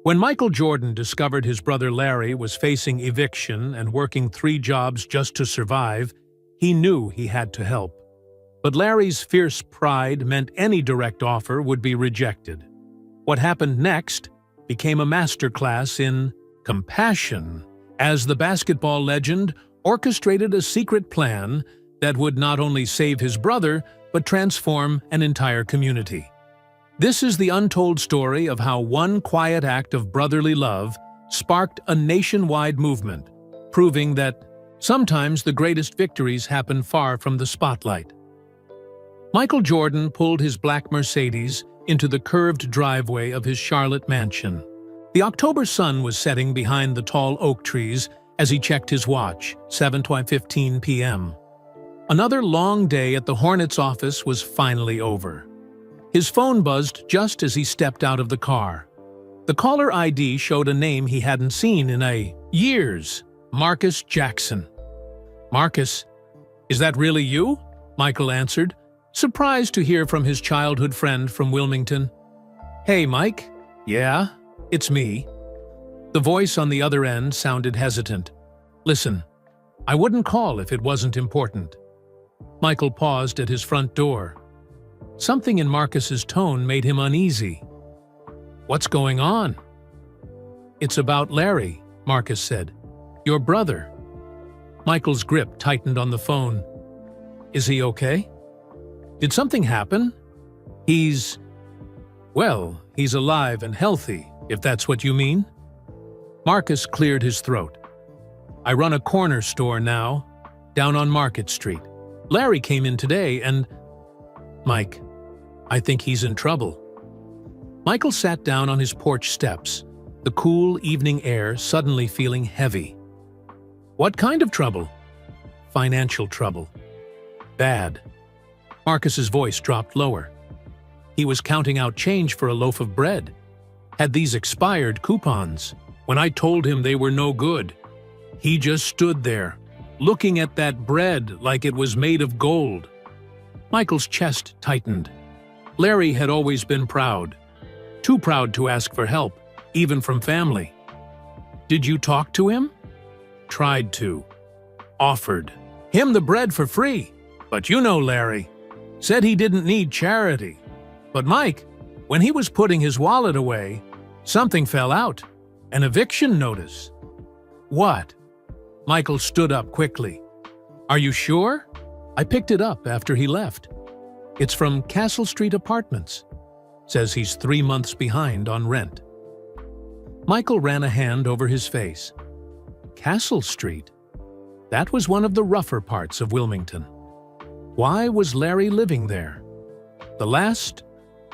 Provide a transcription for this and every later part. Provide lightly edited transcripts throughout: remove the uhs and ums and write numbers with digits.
When Michael Jordan discovered his brother Larry was facing eviction and working 3 jobs just to survive, he knew he had to help. But Larry's fierce pride meant any direct offer would be rejected. What happened next became a masterclass in compassion, as the basketball legend orchestrated a secret plan that would not only save his brother, but transform an entire community. This is the untold story of how one quiet act of brotherly love sparked a nationwide movement, proving that sometimes the greatest victories happen far from the spotlight. Michael Jordan pulled his black Mercedes into the curved driveway of his Charlotte mansion. The October sun was setting behind the tall oak trees as he checked his watch, 7:15 p.m. Another long day at the Hornets office was finally over. His phone buzzed just as he stepped out of the car. The caller ID showed a name he hadn't seen in years: Marcus Jackson. "Marcus, is that really you?" Michael answered, surprised to hear from his childhood friend from Wilmington. "Hey, Mike. Yeah, it's me." The voice on the other end sounded hesitant. "Listen, I wouldn't call if it wasn't important." Michael paused at his front door. Something in Marcus's tone made him uneasy. "What's going on?" "It's about Larry," Marcus said. "Your brother." Michael's grip tightened on the phone. "Is he okay? Did something happen?" Well, he's alive and healthy, if that's what you mean." Marcus cleared his throat. "I run a corner store now, down on Market Street. Larry came in today and—" "Mike, I think he's in trouble." Michael sat down on his porch steps, the cool evening air suddenly feeling heavy. "What kind of trouble?" "Financial trouble. Bad." Marcus's voice dropped lower. He was counting out change for a loaf of bread. Had these expired coupons? When I told him they were no good, he just stood there, looking at that bread like it was made of gold. Michael's chest tightened. Larry had always been proud. Too proud to ask for help, even from family. "Did you talk to him?" "Tried to. Offered him the bread for free. But you know Larry. Said he didn't need charity. But Mike, when he was putting his wallet away, something fell out. An eviction notice." "What?" Michael stood up quickly. "Are you sure? I picked it up after he left. It's from Castle Street Apartments. Says he's 3 months behind on rent." Michael ran a hand over his face. Castle Street? That was one of the rougher parts of Wilmington. Why was Larry living there? The last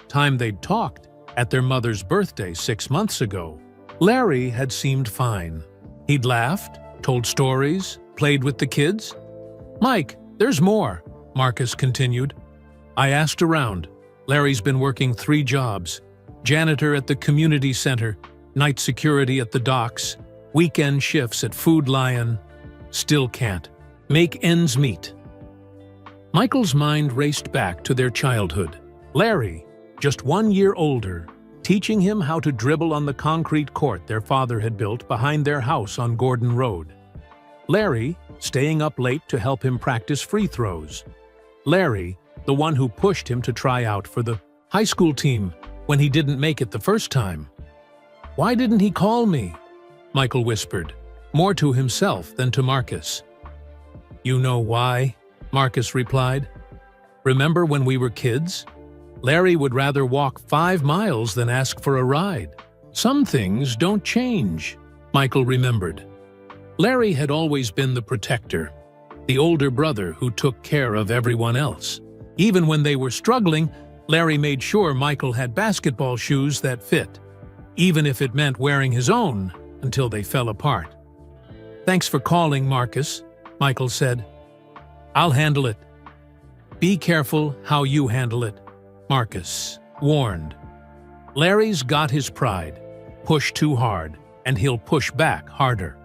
time they'd talked, at their mother's birthday 6 months ago, Larry had seemed fine. He'd laughed, told stories, played with the kids. "Mike, there's more," Marcus continued. "I asked around. Larry's been working 3 jobs. Janitor at the community center, night security at the docks, weekend shifts at Food Lion. Still can't make ends meet." Michael's mind raced back to their childhood. Larry, just 1 year older, teaching him how to dribble on the concrete court their father had built behind their house on Gordon Road. Larry, staying up late to help him practice free throws. Larry, the one who pushed him to try out for the high school team when he didn't make it the first time. "Why didn't he call me?" Michael whispered, more to himself than to Marcus. "You know why?" Marcus replied. "Remember when we were kids? Larry would rather walk 5 miles than ask for a ride. Some things don't change," Michael remembered. Larry had always been the protector, the older brother who took care of everyone else. Even when they were struggling, Larry made sure Michael had basketball shoes that fit, even if it meant wearing his own until they fell apart. "Thanks for calling, Marcus," Michael said. "I'll handle it." "Be careful how you handle it," Marcus warned. Larry's got his pride. Push too hard, and he'll push back harder.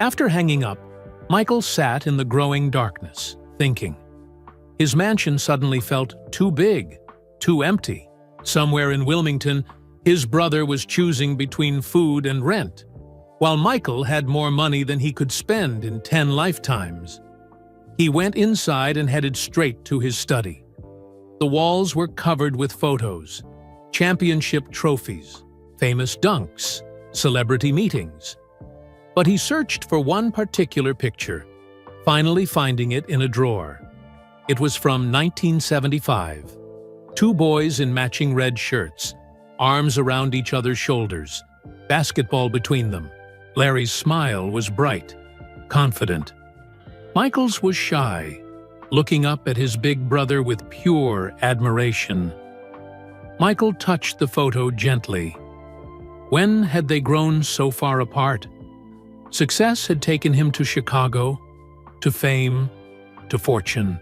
After hanging up, Michael sat in the growing darkness, thinking. His mansion suddenly felt too big, too empty. Somewhere in Wilmington, His brother was choosing between food and rent, while Michael had more money than he could spend in 10 lifetimes. He went inside and headed straight to his study. The walls were covered with photos, championship trophies, famous dunks, celebrity meetings. But he searched for one particular picture, finally finding it in a drawer. It was from 1975. Two boys in matching red shirts, arms around each other's shoulders, basketball between them. Larry's smile was bright, confident. Michael's was shy, looking up at his big brother with pure admiration. Michael touched the photo gently. When had they grown so far apart? Success had taken him to Chicago, to fame, to fortune.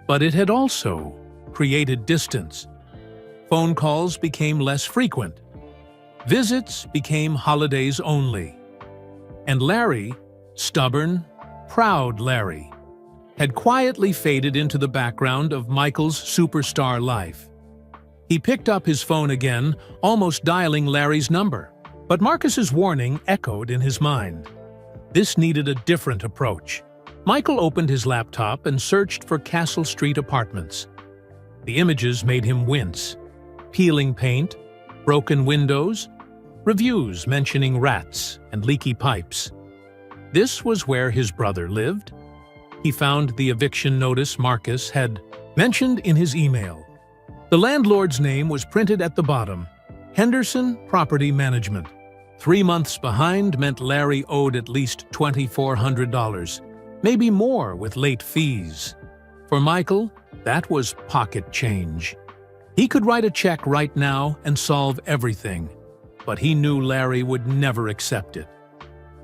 But it had also created distance. Phone calls became less frequent. Visits became holidays only. And Larry, stubborn, proud Larry, had quietly faded into the background of Michael's superstar life. He picked up his phone again, almost dialing Larry's number. But Marcus's warning echoed in his mind. This needed a different approach. Michael opened his laptop and searched for Castle Street apartments. The images made him wince. Peeling paint, broken windows, reviews mentioning rats and leaky pipes. This was where his brother lived. He found the eviction notice Marcus had mentioned in his email. The landlord's name was printed at the bottom, Henderson Property Management. 3 months behind meant Larry owed at least $2,400, maybe more with late fees. For Michael, that was pocket change. He could write a check right now and solve everything, but he knew Larry would never accept it.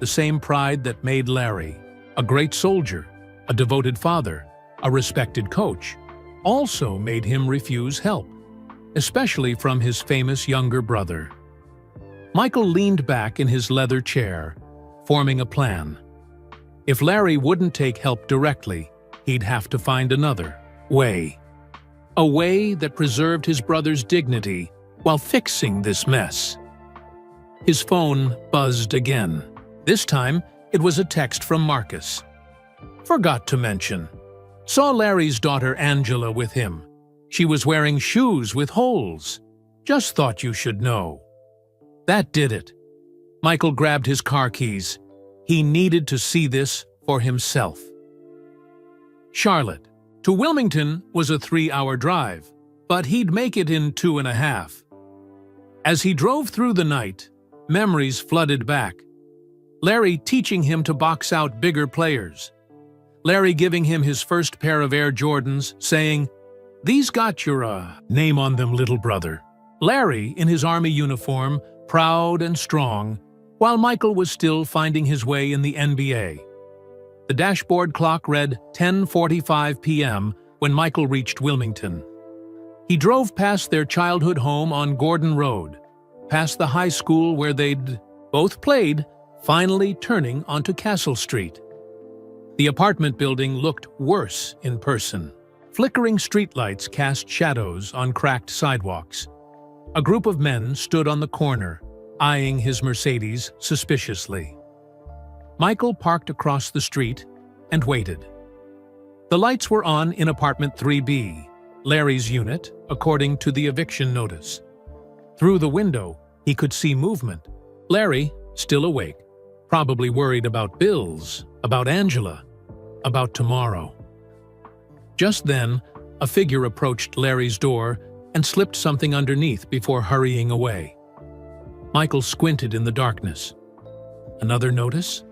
The same pride that made Larry a great soldier, a devoted father, a respected coach, also made him refuse help, especially from his famous younger brother. Michael leaned back in his leather chair, forming a plan. If Larry wouldn't take help directly, he'd have to find another way. A way that preserved his brother's dignity while fixing this mess. His phone buzzed again. This time, it was a text from Marcus. Forgot to mention. Saw Larry's daughter Angela with him. She was wearing shoes with holes. Just thought you should know. That did it. Michael grabbed his car keys. He needed to see this for himself. Charlotte. To Wilmington was a 3-hour drive, but he'd make it in 2.5. As he drove through the night, memories flooded back. Larry teaching him to box out bigger players. Larry giving him his first pair of Air Jordans, saying, "These got your name on them, little brother." Larry in his army uniform, proud and strong, while Michael was still finding his way in the NBA. The dashboard clock read 10:45 p.m. when Michael reached Wilmington. He drove past their childhood home on Gordon Road, past the high school where they'd both played, finally turning onto Castle Street. The apartment building looked worse in person. Flickering streetlights cast shadows on cracked sidewalks. A group of men stood on the corner, eyeing his Mercedes suspiciously. Michael parked across the street and waited. The lights were on in apartment 3B, Larry's unit, according to the eviction notice. Through the window, he could see movement. Larry, still awake, probably worried about bills, about Angela, about tomorrow. Just then, a figure approached Larry's door and slipped something underneath before hurrying away. Michael squinted in the darkness. Another notice?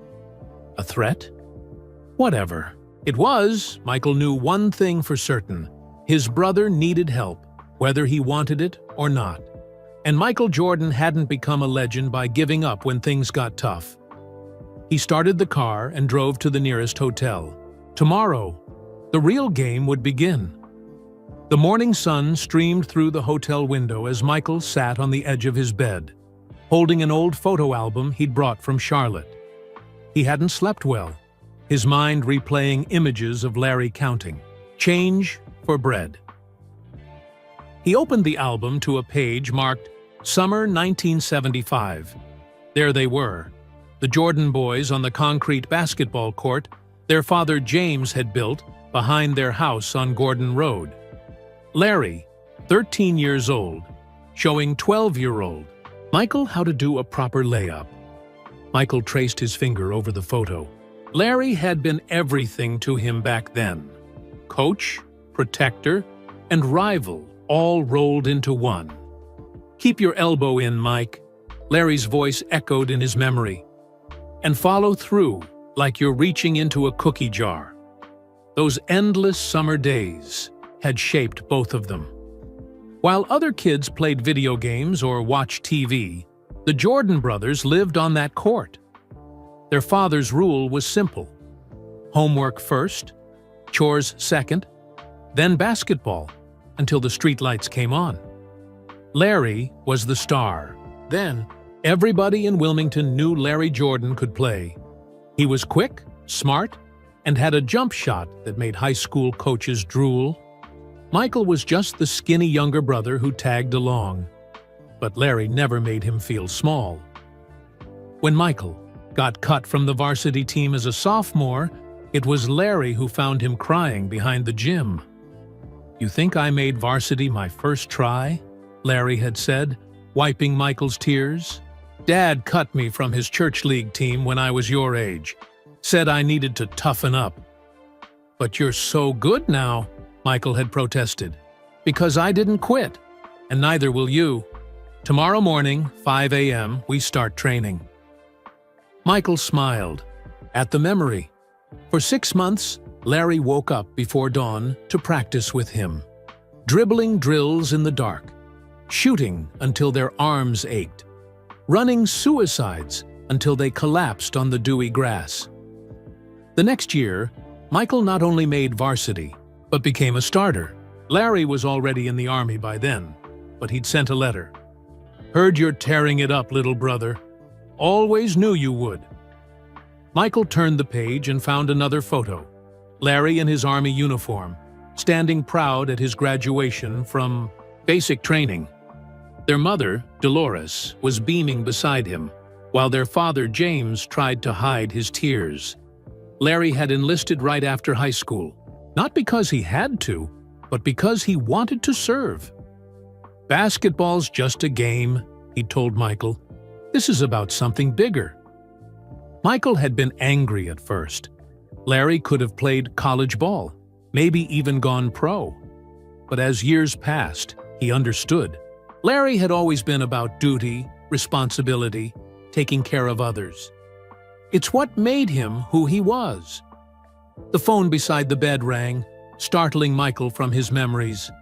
A threat? Whatever. It was, Michael knew one thing for certain. His brother needed help, whether he wanted it or not. And Michael Jordan hadn't become a legend by giving up when things got tough. He started the car and drove to the nearest hotel. Tomorrow, the real game would begin. The morning sun streamed through the hotel window as Michael sat on the edge of his bed, holding an old photo album he'd brought from Charlotte. He hadn't slept well, his mind replaying images of Larry counting change for bread. He opened the album to a page marked Summer 1975. There they were, the Jordan boys on the concrete basketball court their father James had built behind their house on Gordon Road. Larry, 13 years old, showing 12-year-old Michael how to do a proper layup. Michael traced his finger over the photo. Larry had been everything to him back then. Coach, protector, and rival all rolled into one. "Keep your elbow in, Mike," Larry's voice echoed in his memory. "And follow through like you're reaching into a cookie jar." Those endless summer days had shaped both of them. While other kids played video games or watched TV, the Jordan brothers lived on that court. Their father's rule was simple: homework first, chores second, then basketball until the streetlights came on. Larry was the star. Then, everybody in Wilmington knew Larry Jordan could play. He was quick, smart, and had a jump shot that made high school coaches drool. Michael was just the skinny younger brother who tagged along. But Larry never made him feel small. When Michael got cut from the varsity team as a sophomore, it was Larry who found him crying behind the gym. "You think I made varsity my first try?" Larry had said, wiping Michael's tears. "Dad cut me from his church league team when I was your age. Said I needed to toughen up." "But you're so good now," Michael had protested. "Because I didn't quit, and neither will you. Tomorrow morning, 5 a.m., we start training." Michael smiled at the memory. For 6 months, Larry woke up before dawn to practice with him, dribbling drills in the dark, shooting until their arms ached, running suicides until they collapsed on the dewy grass. The next year, Michael not only made varsity, but became a starter. Larry was already in the Army by then, but he'd sent a letter. "Heard you're tearing it up, little brother. Always knew you would." Michael turned the page and found another photo. Larry in his Army uniform, standing proud at his graduation from basic training. Their mother, Dolores, was beaming beside him, while their father, James, tried to hide his tears. Larry had enlisted right after high school, not because he had to, but because he wanted to serve. "Basketball's just a game," he told Michael. "This is about something bigger." Michael had been angry at first. Larry could have played college ball, maybe even gone pro. But as years passed, he understood. Larry had always been about duty, responsibility, taking care of others. It's what made him who he was. The phone beside the bed rang, startling Michael from his memories.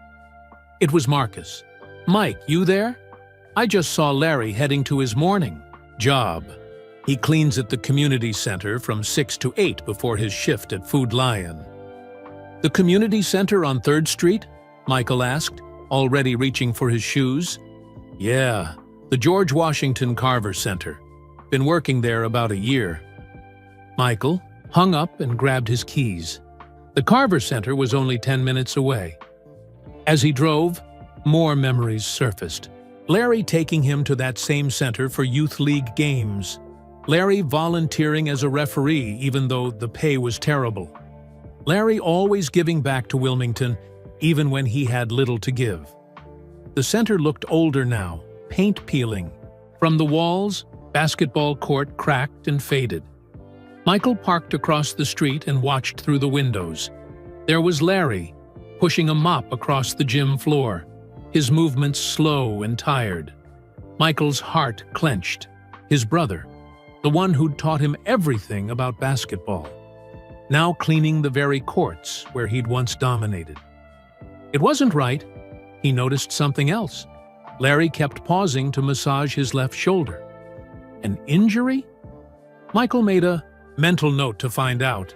It was Marcus. "Mike, you there? I just saw Larry heading to his morning job. He cleans at the community center from 6 to 8 before his shift at Food Lion." "The community center on 3rd Street?" Michael asked, already reaching for his shoes. "Yeah, the George Washington Carver Center. Been working there about a year." Michael hung up and grabbed his keys. The Carver Center was only 10 minutes away. As he drove, more memories surfaced. Larry taking him to that same center for youth league games. Larry volunteering as a referee even though the pay was terrible. Larry always giving back to Wilmington even when he had little to give. The center looked older now, paint peeling. From the walls, basketball court cracked and faded. Michael parked across the street and watched through the windows. There was Larry, pushing a mop across the gym floor, his movements slow and tired. Michael's heart clenched. His brother, the one who'd taught him everything about basketball, now cleaning the very courts where he'd once dominated. It wasn't right. He noticed something else. Larry kept pausing to massage his left shoulder. An injury? Michael made a mental note to find out.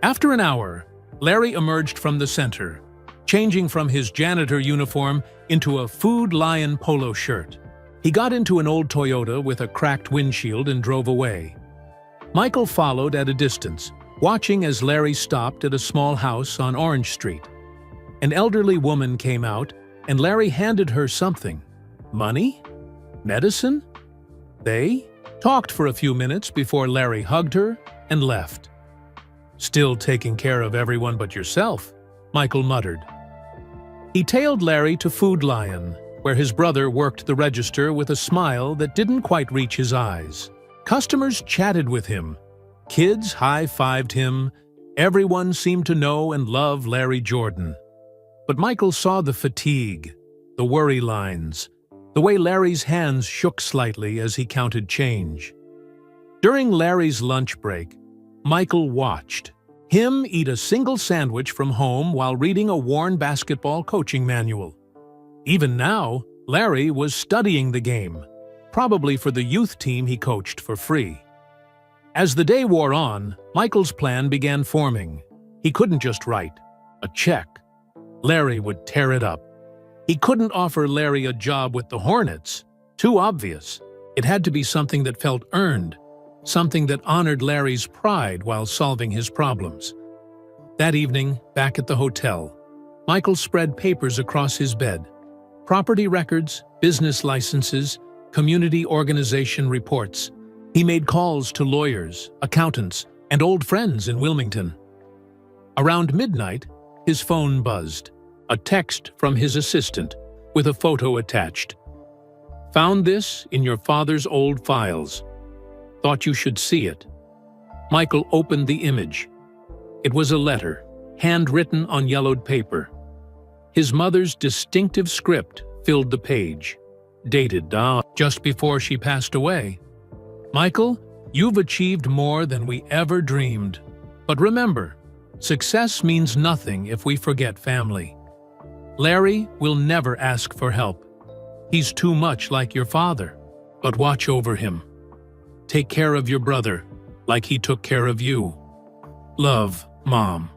After an hour, Larry emerged from the center, changing from his janitor uniform into a Food Lion polo shirt. He got into an old Toyota with a cracked windshield and drove away. Michael followed at a distance, watching as Larry stopped at a small house on Orange Street. An elderly woman came out, and Larry handed her something, Money? Medicine? They talked for a few minutes before Larry hugged her and left. "Still taking care of everyone but yourself," Michael muttered. He tailed Larry to Food Lion, where his brother worked the register with a smile that didn't quite reach his eyes. Customers chatted with him. Kids high-fived him. Everyone seemed to know and love Larry Jordan. But Michael saw the fatigue, the worry lines, the way Larry's hands shook slightly as he counted change. During Larry's lunch break, Michael watched him eat a single sandwich from home while reading a worn basketball coaching manual. Even now, Larry was studying the game, probably for the youth team he coached for free. As the day wore on, Michael's plan began forming. He couldn't just write a check. Larry would tear it up. He couldn't offer Larry a job with the Hornets. Too obvious. It had to be something that felt earned, something that honored Larry's pride while solving his problems. That evening, back at the hotel, Michael spread papers across his bed. Property records, business licenses, community organization reports. He made calls to lawyers, accountants, and old friends in Wilmington. Around midnight, his phone buzzed. A text from his assistant, with a photo attached. "Found this in your father's old files. Thought you should see it." Michael opened the image. It was a letter, handwritten on yellowed paper. His mother's distinctive script filled the page, dated just before she passed away. "Michael, you've achieved more than we ever dreamed. But remember, success means nothing if we forget family. Larry will never ask for help. He's too much like your father, but watch over him. Take care of your brother, like he took care of you. Love, Mom."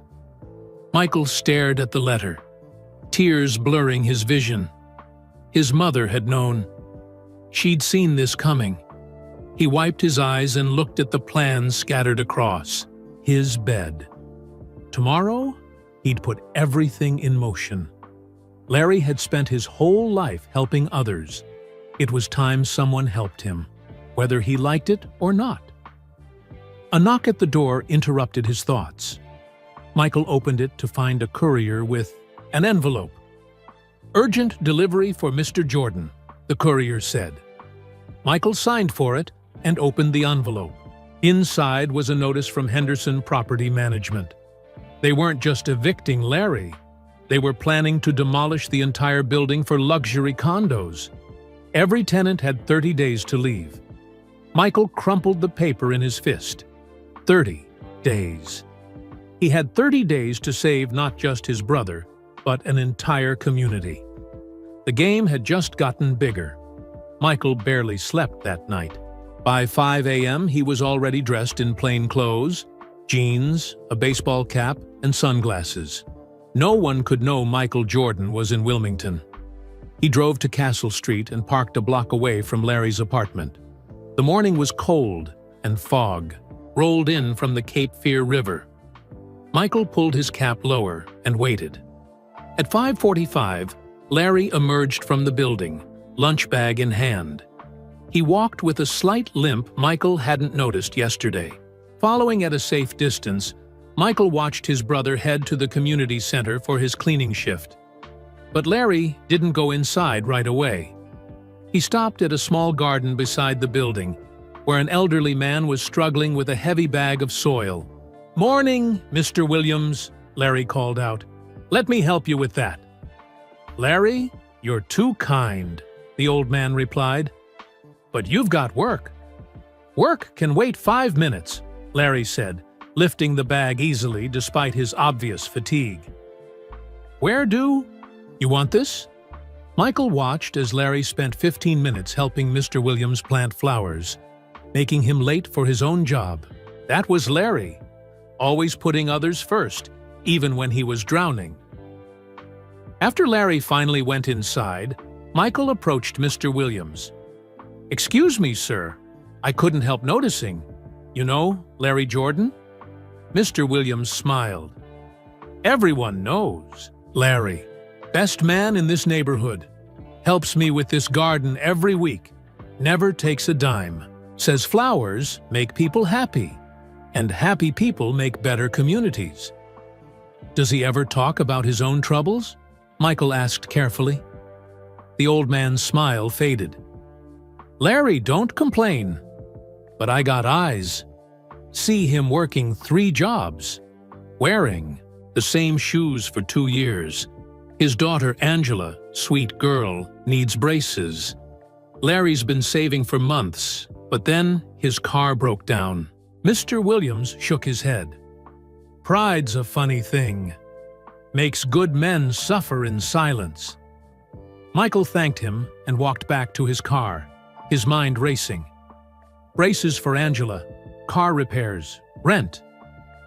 Michael stared at the letter, tears blurring his vision. His mother had known. She'd seen this coming. He wiped his eyes and looked at the plans scattered across his bed. Tomorrow, he'd put everything in motion. Larry had spent his whole life helping others. It was time someone helped him, whether he liked it or not. A knock at the door interrupted his thoughts. Michael opened it to find a courier with an envelope. "Urgent delivery for Mr. Jordan," the courier said. Michael signed for it and opened the envelope. Inside was a notice from Henderson Property Management. They weren't just evicting Larry. They were planning to demolish the entire building for luxury condos. Every tenant had 30 days to leave. Michael crumpled the paper in his fist. 30 days. He had 30 days to save not just his brother, but an entire community. The game had just gotten bigger. Michael barely slept that night. By 5 a.m., he was already dressed in plain clothes, jeans, a baseball cap, and sunglasses. No one could know Michael Jordan was in Wilmington. He drove to Castle Street and parked a block away from Larry's apartment. The morning was cold, and fog rolled in from the Cape Fear River. Michael pulled his cap lower and waited. At 5:45, Larry emerged from the building, lunch bag in hand. He walked with a slight limp Michael hadn't noticed yesterday. Following at a safe distance, Michael watched his brother head to the community center for his cleaning shift. But Larry didn't go inside right away. He stopped at a small garden beside the building, where an elderly man was struggling with a heavy bag of soil. "Morning, Mr. Williams," Larry called out. "Let me help you with that." "Larry, you're too kind," the old man replied. "But you've got work." "Work can wait 5 minutes," Larry said, lifting the bag easily despite his obvious fatigue. "Where do you want this?" Michael watched as Larry spent 15 minutes helping Mr. Williams plant flowers, making him late for his own job. That was Larry, always putting others first, even when he was drowning. After Larry finally went inside, Michael approached Mr. Williams. "Excuse me, sir. I couldn't help noticing. You know Larry Jordan?" Mr. Williams smiled. "Everyone knows Larry. Best man in this neighborhood. Helps me with this garden every week. Never takes a dime. Says flowers make people happy, and happy people make better communities. Does he ever talk about his own troubles? Michael asked carefully. The old man's smile faded. Larry, don't complain. But I got eyes. See him working 3 jobs, wearing the same shoes for 2 years. His daughter Angela, sweet girl, needs braces. Larry's been saving for months, but then his car broke down. Mr. Williams shook his head. Pride's a funny thing. Makes good men suffer in silence. Michael thanked him and walked back to his car, his mind racing. Braces for Angela, car repairs, rent.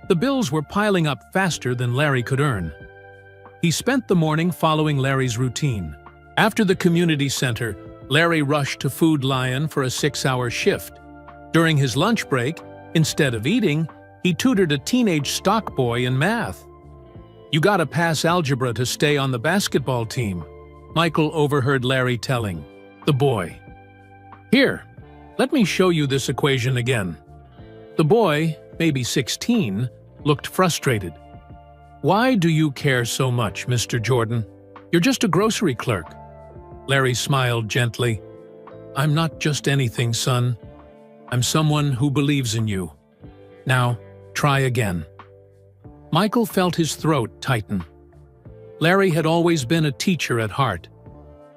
The bills were piling up faster than Larry could earn. He spent the morning following Larry's routine. After the community center, Larry rushed to Food Lion for a 6-hour shift. During his lunch break, instead of eating, he tutored a teenage stock boy in math. You gotta pass algebra to stay on the basketball team, Michael overheard Larry telling the boy. Here, let me show you this equation again. The boy, maybe 16, looked frustrated. Why do you care so much, Mr. Jordan? You're just a grocery clerk. Larry smiled gently. I'm not just anything, son. I'm someone who believes in you. Now, try again. Michael felt his throat tighten. Larry had always been a teacher at heart.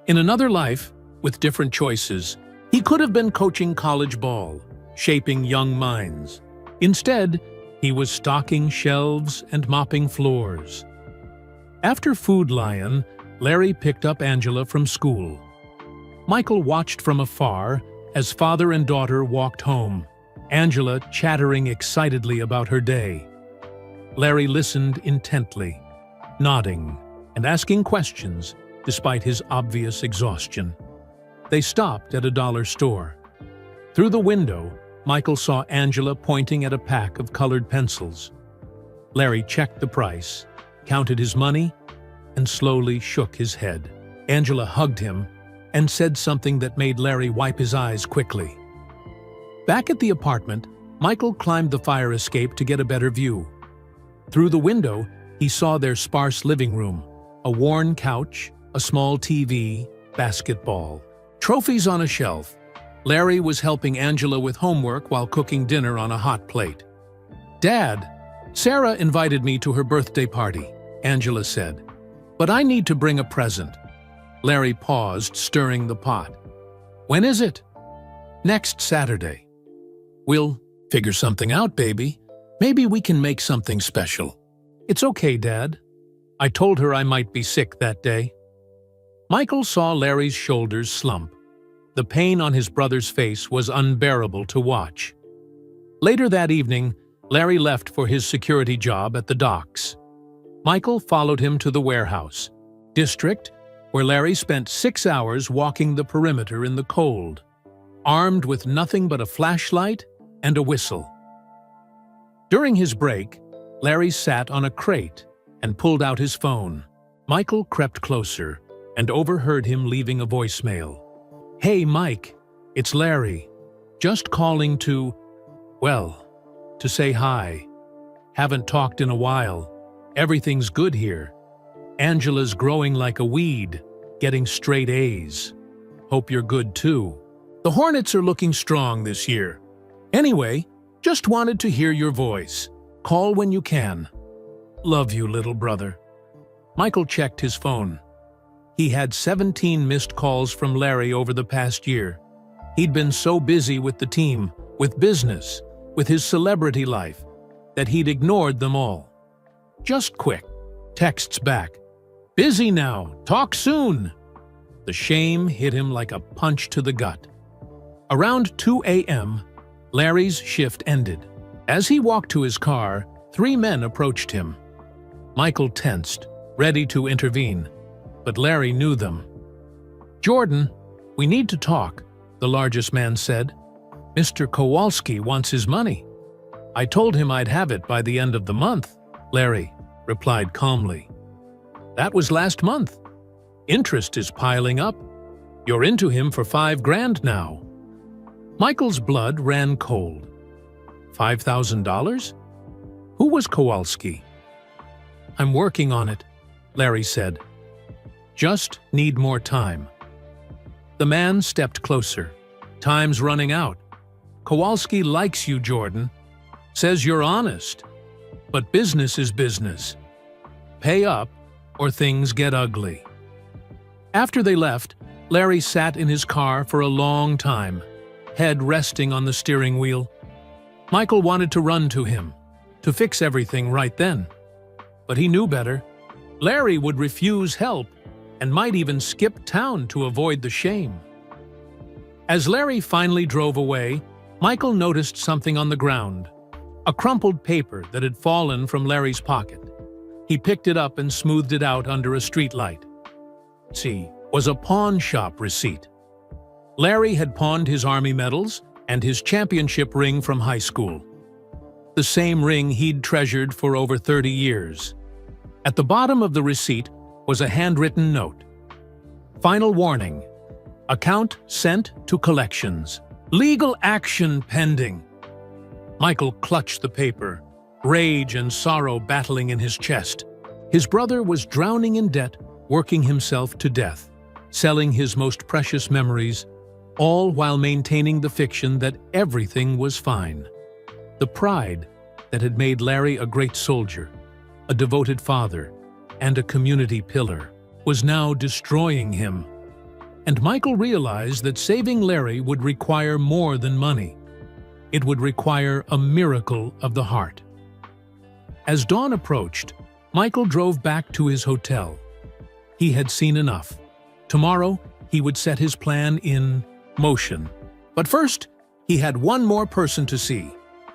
In another life, with different choices, he could have been coaching college ball, shaping young minds. Instead, he was stocking shelves and mopping floors. After Food Lion, Larry picked up Angela from school. Michael watched from afar as father and daughter walked home, Angela chattering excitedly about her day. Larry listened intently, nodding and asking questions despite his obvious exhaustion. They stopped at a dollar store. Through the window, Michael saw Angela pointing at a pack of colored pencils. Larry checked the price, counted his money, and slowly shook his head. Angela hugged him and said something that made Larry wipe his eyes quickly. Back at the apartment, Michael climbed the fire escape to get a better view. Through the window, he saw their sparse living room, a worn couch, a small TV, basketball, trophies on a shelf. Larry was helping Angela with homework while cooking dinner on a hot plate. Dad, Sarah invited me to her birthday party, Angela said. But I need to bring a present. Larry paused, stirring the pot. When is it? Next Saturday. We'll figure something out, baby. Maybe we can make something special. It's okay, Dad. I told her I might be sick that day. Michael saw Larry's shoulders slump. The pain on his brother's face was unbearable to watch. Later that evening, Larry left for his security job at the docks. Michael followed him to the warehouse district, where Larry spent 6 hours walking the perimeter in the cold, armed with nothing but a flashlight and a whistle. During his break, Larry sat on a crate and pulled out his phone. Michael crept closer and overheard him leaving a voicemail. Hey, Mike, it's Larry. Just calling to say hi. Haven't talked in a while. Everything's good here. Angela's growing like a weed, getting straight A's. Hope you're good too. The Hornets are looking strong this year. Anyway, just wanted to hear your voice. Call when you can. Love you, little brother. Michael checked his phone. He had 17 missed calls from Larry over the past year. He'd been so busy with the team, with business, with his celebrity life, that he'd ignored them all. Just quick texts back. Busy now, talk soon. The shame hit him like a punch to the gut. Around 2 a.m., Larry's shift ended. As he walked to his car, 3 men approached him. Michael tensed, ready to intervene, but Larry knew them. Jordan, we need to talk, the largest man said. Mr. Kowalski wants his money. I told him I'd have it by the end of the month, Larry replied calmly. That was last month. Interest is piling up. You're into him for $5,000 now." Michael's blood ran cold. $5,000? Who was Kowalski? "I'm working on it," Larry said. "Just need more time." The man stepped closer. "Time's running out. Kowalski likes you, Jordan. Says you're honest. But business is business. Pay up, or things get ugly." After they left, Larry sat in his car for a long time, head resting on the steering wheel. Michael wanted to run to him, to fix everything right then. But he knew better. Larry would refuse help and might even skip town to avoid the shame. As Larry finally drove away, Michael noticed something on the ground, a crumpled paper that had fallen from Larry's pocket. He picked it up and smoothed it out under a streetlight. See, was a pawn shop receipt. Larry had pawned his Army medals and his championship ring from high school. The same ring he'd treasured for over 30 years. At the bottom of the receipt was a handwritten note. "Final warning. Account sent to collections. Legal action pending." Michael clutched the paper, rage and sorrow battling in his chest. His brother was drowning in debt, working himself to death, selling his most precious memories, all while maintaining the fiction that everything was fine. The pride that had made Larry a great soldier, a devoted father, and a community pillar was now destroying him. And Michael realized that saving Larry would require more than money. It would require a miracle of the heart. As dawn approached, Michael drove back to his hotel. He had seen enough. Tomorrow, he would set his plan in motion. But first, he had one more person to see.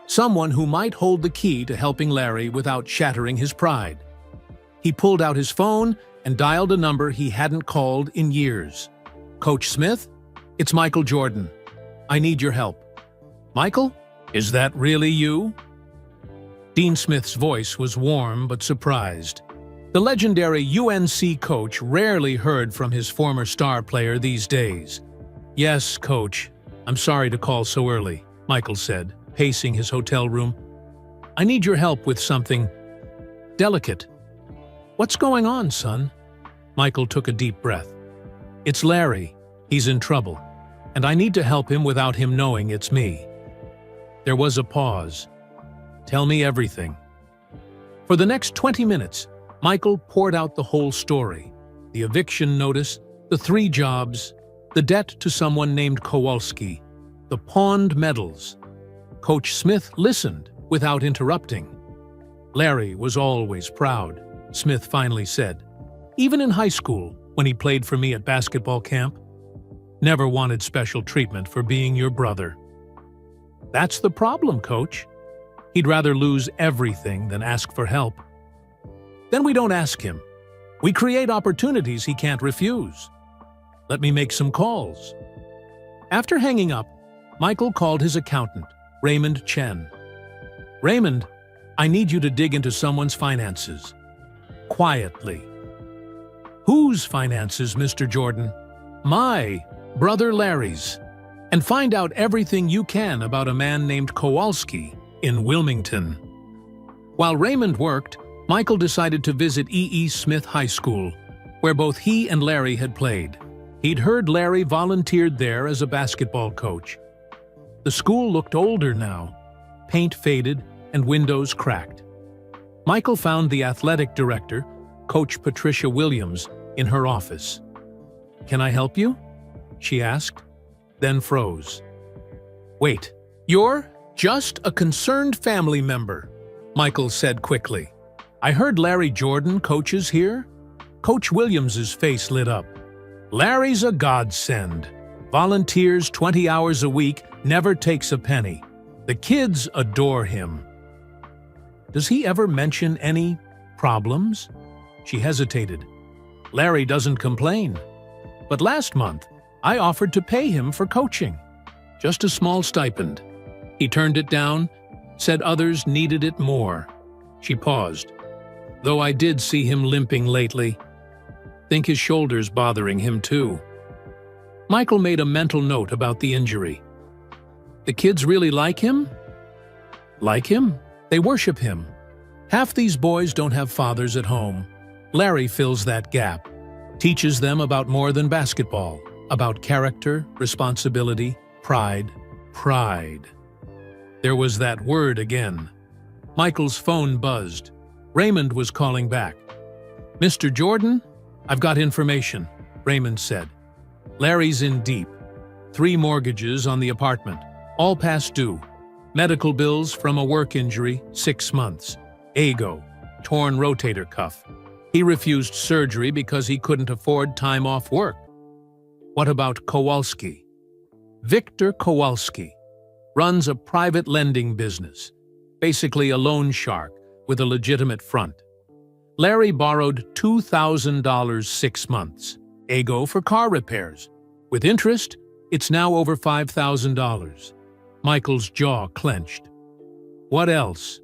Someone who might hold the key to helping Larry without shattering his pride. He pulled out his phone and dialed a number he hadn't called in years. "Coach Smith? It's Michael Jordan. I need your help." "Michael? Is that really you?" Dean Smith's voice was warm but surprised. The legendary UNC coach rarely heard from his former star player these days. "Yes, Coach. I'm sorry to call so early," Michael said, pacing his hotel room. "I need your help with something delicate." "What's going on, son?" Michael took a deep breath. "It's Larry. He's in trouble, and I need to help him without him knowing it's me." There was a pause. "Tell me everything." For the next 20 minutes, Michael poured out the whole story. The eviction notice, the 3 jobs, the debt to someone named Kowalski, the pawned medals. Coach Smith listened without interrupting. "Larry was always proud," Smith finally said. "Even in high school, when he played for me at basketball camp. Never wanted special treatment for being your brother." "That's the problem, Coach. He'd rather lose everything than ask for help." "Then we don't ask him. We create opportunities he can't refuse. Let me make some calls." After hanging up, Michael called his accountant, Raymond Chen. "Raymond, I need you to dig into someone's finances. Quietly." "Whose finances, Mr. Jordan?" "My brother Larry's. And find out everything you can about a man named Kowalski in Wilmington." While Raymond worked, Michael decided to visit E.E. Smith High School, where both he and Larry had played. He'd heard Larry volunteered there as a basketball coach. The school looked older now, paint faded and windows cracked. Michael found the athletic director, Coach Patricia Williams, in her office. "Can I help you?" she asked, then froze. "Wait, you're just a concerned family member," Michael said quickly. "I heard Larry Jordan coaches here." Coach Williams's face lit up. "Larry's a godsend. Volunteers 20 hours a week, never takes a penny. The kids adore him." "Does he ever mention any problems?" She hesitated. "Larry doesn't complain. But last month, I offered to pay him for coaching. Just a small stipend. He turned it down, said others needed it more." She paused. "Though I did see him limping lately. Think his shoulder's bothering him too." Michael made a mental note about the injury. The kids really like him? Like him? They worship him. Half these boys don't have fathers at home. Larry fills that gap, teaches them about more than basketball, about character, responsibility, pride. Pride. There was that word again. Michael's phone buzzed. Raymond was calling back. "Mr. Jordan, I've got information," Raymond said. "Larry's in deep. 3 mortgages on the apartment, all past due. Medical bills from a work injury, 6 months. AGO, torn rotator cuff. He refused surgery because he couldn't afford time off work." What about Kowalski? Victor Kowalski runs a private lending business, basically a loan shark with a legitimate front. Larry borrowed $2,000 6 months, AGO for car repairs. With interest, it's now over $5,000. Michael's jaw clenched. What else?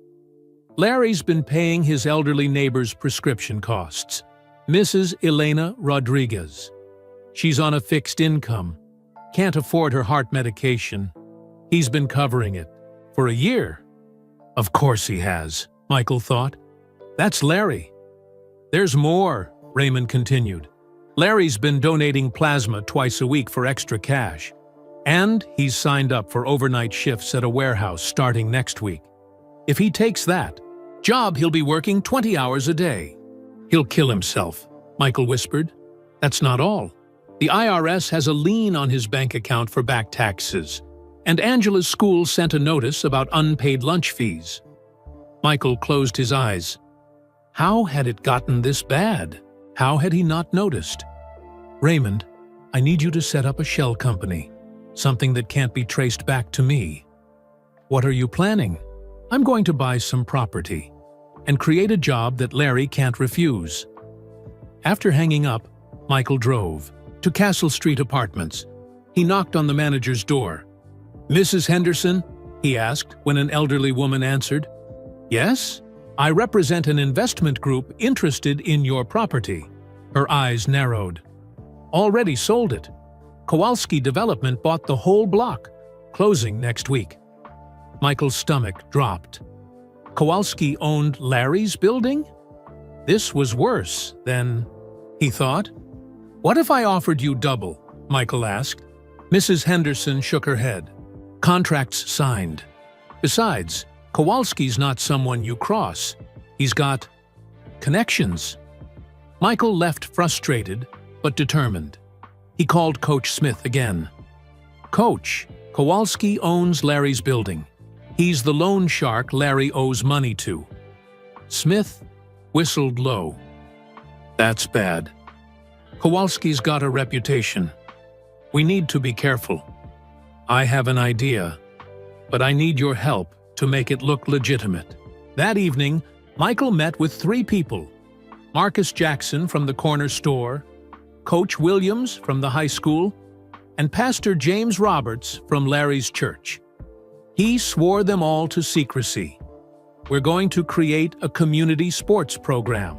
Larry's been paying his elderly neighbor's prescription costs, Mrs. Elena Rodriguez. She's on a fixed income, can't afford her heart medication. He's been covering it for a year. Of course he has, Michael thought. That's Larry. There's more, Raymond continued. Larry's been donating plasma twice a week for extra cash. And he's signed up for overnight shifts at a warehouse starting next week. If he takes that job, he'll be working 20 hours a day. He'll kill himself, Michael whispered. That's not all. The IRS has a lien on his bank account for back taxes, and Angela's school sent a notice about unpaid lunch fees. Michael closed his eyes. How had it gotten this bad? How had he not noticed? Raymond, I need you to set up a shell company, something that can't be traced back to me. What are you planning? I'm going to buy some property and create a job that Larry can't refuse. After hanging up, Michael drove to Castle Street Apartments. He knocked on the manager's door. "Mrs. Henderson?" he asked when an elderly woman answered. "Yes? I represent an investment group interested in your property." Her eyes narrowed. "Already sold it. Kowalski Development bought the whole block, closing next week." Michael's stomach dropped. Kowalski owned Larry's building? This was worse than he thought. "What if I offered you double?" Michael asked. Mrs. Henderson shook her head. "Contracts signed. Besides, Kowalski's not someone you cross. He's got connections." Michael left frustrated, but determined. He called Coach Smith again. "Coach, Kowalski owns Larry's building. He's the loan shark Larry owes money to." Smith whistled low. "That's bad. Kowalski's got a reputation. We need to be careful. I have an idea, but I need your help to make it look legitimate." That evening, Michael met with 3 people. Marcus Jackson from the corner store, Coach Williams from the high school, and Pastor James Roberts from Larry's church. He swore them all to secrecy. "We're going to create a community sports program,"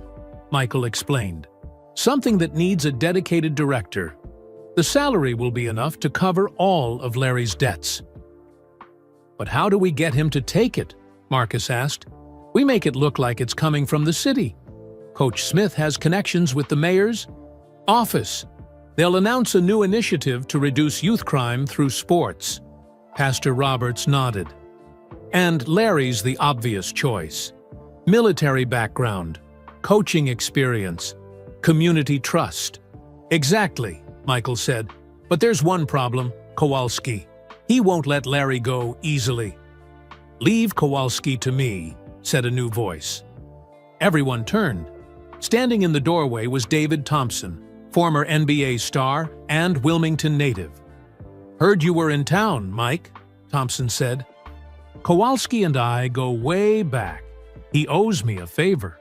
Michael explained. "Something that needs a dedicated director. The salary will be enough to cover all of Larry's debts." "But how do we get him to take it?" Marcus asked. "We make it look like it's coming from the city. Coach Smith has connections with the mayor's office. They'll announce a new initiative to reduce youth crime through sports." Pastor Roberts nodded. "And Larry's the obvious choice. Military background, coaching experience, community trust." "Exactly," Michael said. "But there's one problem, Kowalski. He won't let Larry go easily." "Leave Kowalski to me," said a new voice. Everyone turned. Standing in the doorway was David Thompson, former NBA star and Wilmington native. "Heard you were in town, Mike," Thompson said. "Kowalski and I go way back. He owes me a favor."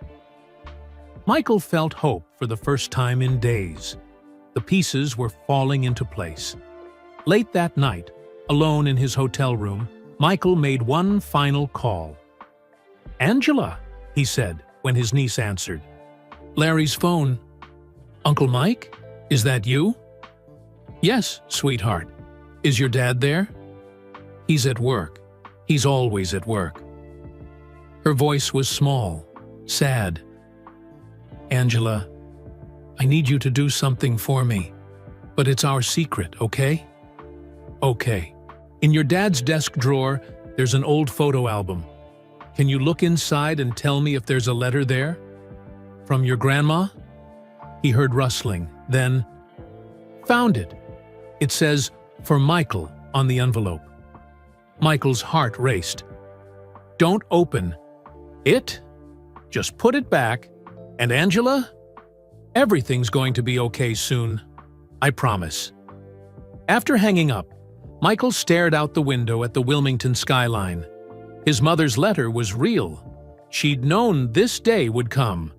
Michael felt hope for the first time in days. The pieces were falling into place. Late that night, alone in his hotel room, Michael made one final call. "Angela," he said when his niece answered. Larry's phone. "Uncle Mike? Is that you?" Yes, sweetheart. Is your dad there? He's at work. He's always at work. Her voice was small, sad. Angela, I need you to do something for me, but it's our secret, okay? Okay. In your dad's desk drawer, there's an old photo album. Can you look inside and tell me if there's a letter there? From your grandma? He heard rustling, then found it. It says, "For Michael," on the envelope. Michael's heart raced. Don't open it. Just put it back. And Angela? Everything's going to be okay soon. I promise. After hanging up, Michael stared out the window at the Wilmington skyline. His mother's letter was real. She'd known this day would come.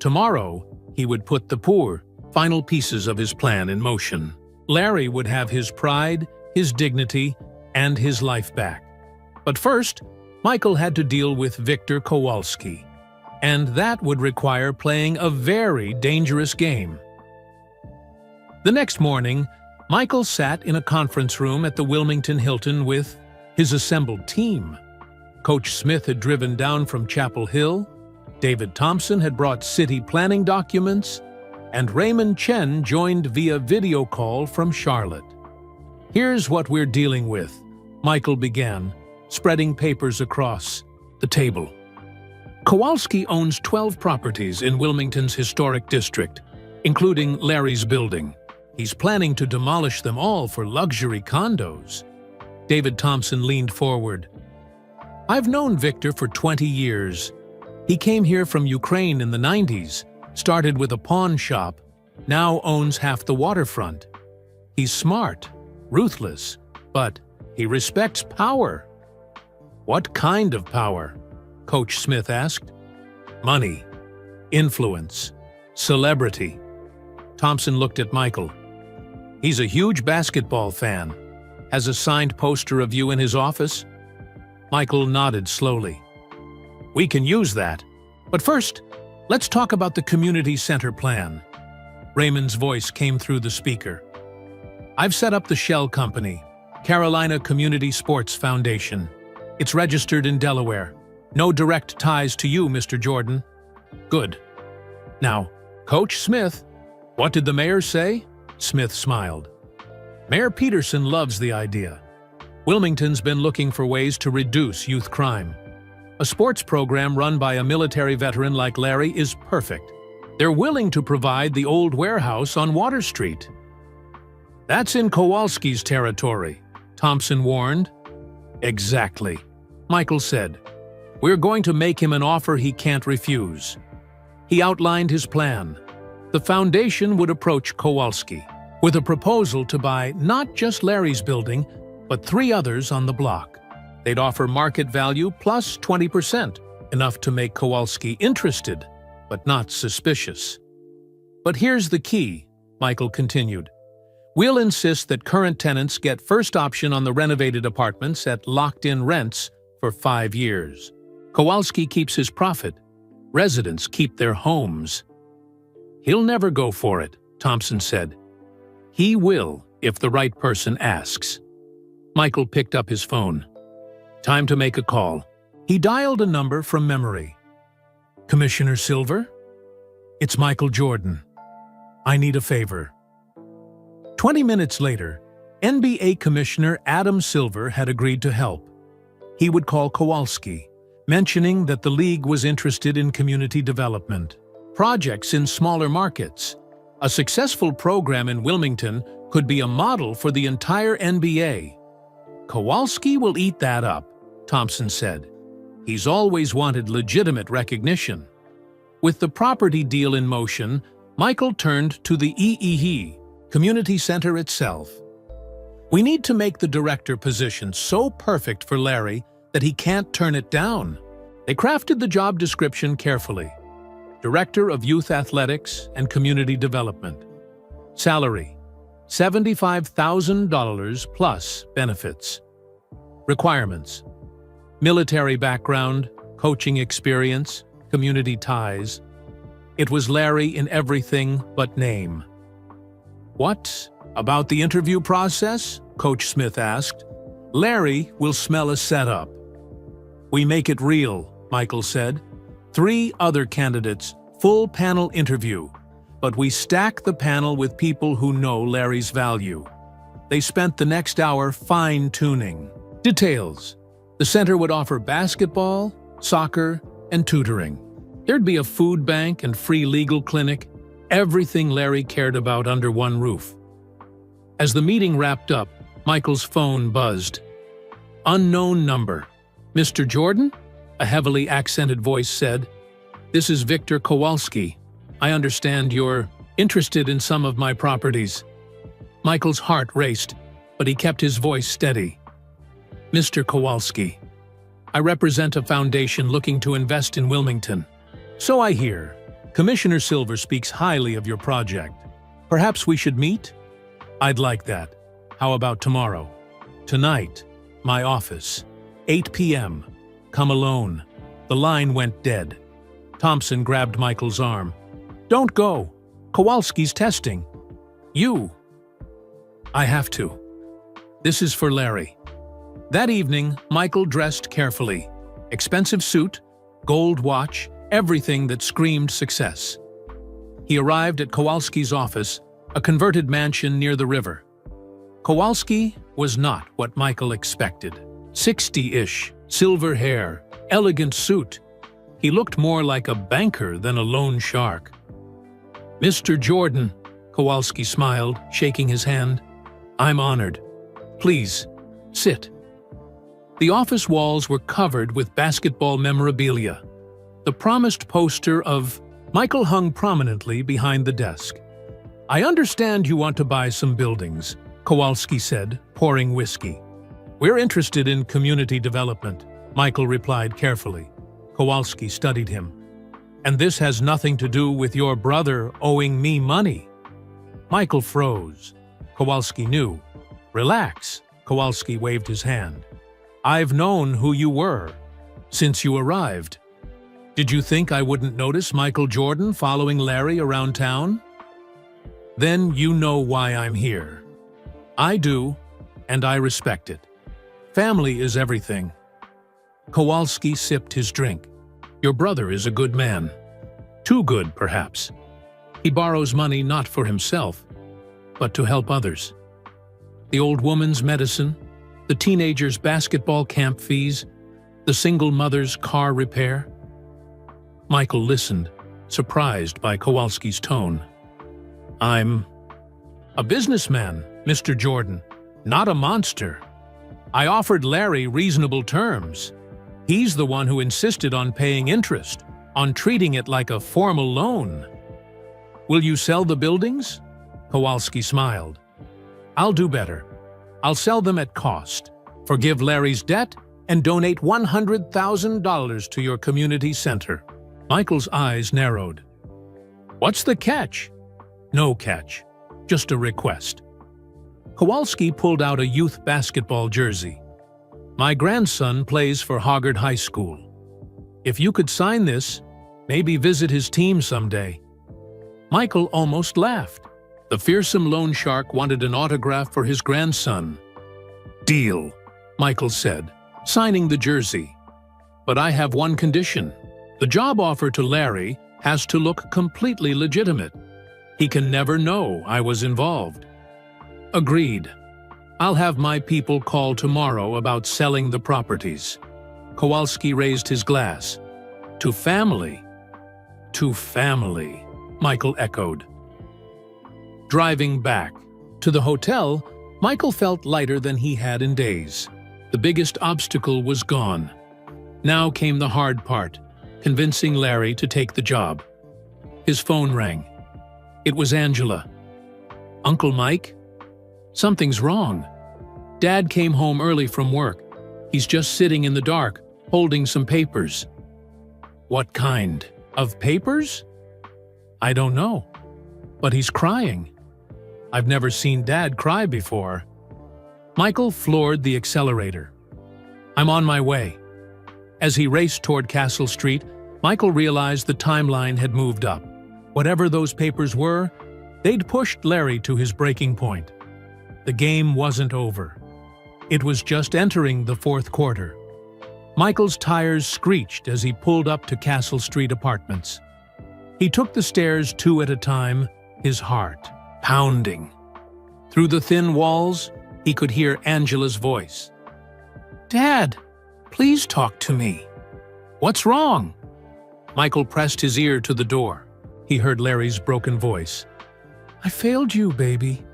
Tomorrow, he would put the final pieces of his plan in motion. Larry would have his pride, his dignity, and his life back. But first, Michael had to deal with Victor Kowalski, and that would require playing a very dangerous game. The next morning, Michael sat in a conference room at the Wilmington Hilton with his assembled team. Coach Smith had driven down from Chapel Hill, David Thompson had brought city planning documents, and Raymond Chen joined via video call from Charlotte. Here's what we're dealing with, Michael began, spreading papers across the table. Kowalski owns 12 properties in Wilmington's historic district, including Larry's building. He's planning to demolish them all for luxury condos. David Thompson leaned forward. I've known Victor for 20 years. He came here from Ukraine in the 90s, started with a pawn shop, now owns half the waterfront. He's smart, ruthless, but he respects power. What kind of power? Coach Smith asked. Money, influence, celebrity. Thompson looked at Michael. He's a huge basketball fan. Has a signed poster of you in his office? Michael nodded slowly. We can use that. But first, let's talk about the community center plan. Raymond's voice came through the speaker. I've set up the shell company, Carolina Community Sports Foundation. It's registered in Delaware. No direct ties to you, Mr. Jordan. Good. Now, Coach Smith, what did the mayor say? Smith smiled. Mayor Peterson loves the idea. Wilmington's been looking for ways to reduce youth crime. A sports program run by a military veteran like Larry is perfect. They're willing to provide the old warehouse on Water Street. That's in Kowalski's territory, Thompson warned. Exactly, Michael said. We're going to make him an offer he can't refuse. He outlined his plan. The foundation would approach Kowalski with a proposal to buy not just Larry's building, but 3 others on the block. They'd offer market value plus 20%, enough to make Kowalski interested, but not suspicious. But here's the key, Michael continued. We'll insist that current tenants get first option on the renovated apartments at locked-in rents for 5 years. Kowalski keeps his profit. Residents keep their homes. He'll never go for it, Thompson said. He will if the right person asks. Michael picked up his phone. Time to make a call. He dialed a number from memory. Commissioner Silver? It's Michael Jordan. I need a favor. 20 minutes later, NBA Commissioner Adam Silver had agreed to help. He would call Kowalski, mentioning that the league was interested in community development, projects in smaller markets. A successful program in Wilmington could be a model for the entire NBA. Kowalski will eat that up, Thompson said. He's always wanted legitimate recognition. With the property deal in motion, Michael turned to the community center itself. We need to make the director position so perfect for Larry that he can't turn it down. They crafted the job description carefully. Director of Youth Athletics and Community Development. Salary, $75,000 plus benefits. Requirements: military background, coaching experience, community ties. It was Larry in everything but name. What about the interview process? Coach Smith asked. Larry will smell a setup. We make it real, Michael said. 3 other candidates, full panel interview, but we stack the panel with people who know Larry's value. They spent the next hour fine-tuning. Details. The center would offer basketball, soccer, and tutoring. There'd be a food bank and free legal clinic, everything Larry cared about under one roof. As the meeting wrapped up, Michael's phone buzzed. Unknown number. Mr. Jordan? A heavily accented voice said. This is Victor Kowalski. I understand you're interested in some of my properties. Michael's heart raced, but he kept his voice steady. Mr. Kowalski, I represent a foundation looking to invest in Wilmington. So I hear. Commissioner Silver speaks highly of your project. Perhaps we should meet? I'd like that. How about tomorrow? Tonight, my office. 8 p.m. Come alone. The line went dead. Thompson grabbed Michael's arm. Don't go. Kowalski's testing. You. I have to. This is for Larry. That evening, Michael dressed carefully. Expensive suit, gold watch, everything that screamed success. He arrived at Kowalski's office, a converted mansion near the river. Kowalski was not what Michael expected. 60-ish, silver hair, elegant suit. He looked more like a banker than a loan shark. Mr. Jordan, Kowalski smiled, shaking his hand. I'm honored. Please, sit. The office walls were covered with basketball memorabilia. The promised poster of Michael hung prominently behind the desk. I understand you want to buy some buildings, Kowalski said, pouring whiskey. We're interested in community development, Michael replied carefully. Kowalski studied him. And this has nothing to do with your brother owing me money. Michael froze. Kowalski knew. Relax, Kowalski waved his hand. I've known who you were since you arrived. Did you think I wouldn't notice Michael Jordan following Larry around town? Then you know why I'm here. I do, and I respect it. Family is everything. Kowalski sipped his drink. Your brother is a good man. Too good, perhaps. He borrows money not for himself, but to help others. The old woman's medicine, the teenager's basketball camp fees, the single mother's car repair. Michael listened, surprised by Kowalski's tone. I'm a businessman, Mr. Jordan, not a monster. I offered Larry reasonable terms. He's the one who insisted on paying interest, on treating it like a formal loan. Will you sell the buildings? Kowalski smiled. I'll do better. I'll sell them at cost, forgive Larry's debt, and donate $100,000 to your community center. Michael's eyes narrowed. What's the catch? No catch, just a request. Kowalski pulled out a youth basketball jersey. My grandson plays for Hoggard High School. If you could sign this, maybe visit his team someday. Michael almost laughed. The fearsome loan shark wanted an autograph for his grandson. Deal, Michael said, signing the jersey. But I have one condition. The job offer to Larry has to look completely legitimate. He can never know I was involved. Agreed. I'll have my people call tomorrow about selling the properties. Kowalski raised his glass. To family. To family, Michael echoed. Driving back to the hotel, Michael felt lighter than he had in days. The biggest obstacle was gone. Now came the hard part, convincing Larry to take the job. His phone rang. It was Angela. Uncle Mike? Something's wrong. Dad came home early from work. He's just sitting in the dark, holding some papers. What kind of papers? I don't know. But he's crying. I've never seen Dad cry before. Michael floored the accelerator. I'm on my way. As he raced toward Castle Street, Michael realized the timeline had moved up. Whatever those papers were, They'd pushed Larry to his breaking point. The game wasn't over. It was just entering the fourth quarter. Michael's tires screeched as he pulled up to Castle Street Apartments. He took the stairs 2 at a time, his heart pounding. Through the thin walls, he could hear Angela's voice. "Dad, please talk to me." "What's wrong?" Michael pressed his ear to the door. He heard Larry's broken voice. "I failed you, baby.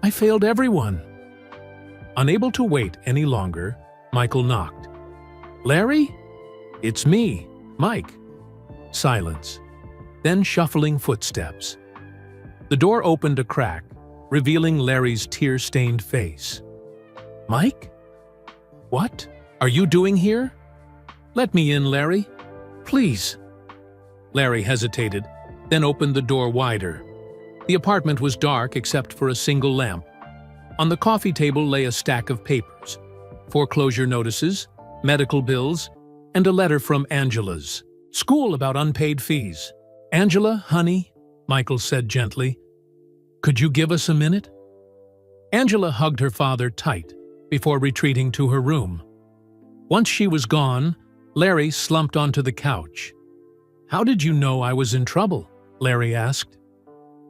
I failed everyone." Unable to wait any longer, Michael knocked. "Larry?" "It's me, Mike." Silence. Then shuffling footsteps. The door opened a crack, revealing Larry's tear-stained face. "Mike? What are you doing here?" "Let me in, Larry. Please." Larry hesitated, then opened the door wider. The apartment was dark except for a single lamp. On the coffee table lay a stack of papers, foreclosure notices, medical bills, and a letter from Angela's school about unpaid fees. "Angela, honey," Michael said gently, "could you give us a minute?" Angela hugged her father tight before retreating to her room. Once she was gone, Larry slumped onto the couch. "How did you know I was in trouble?" Larry asked.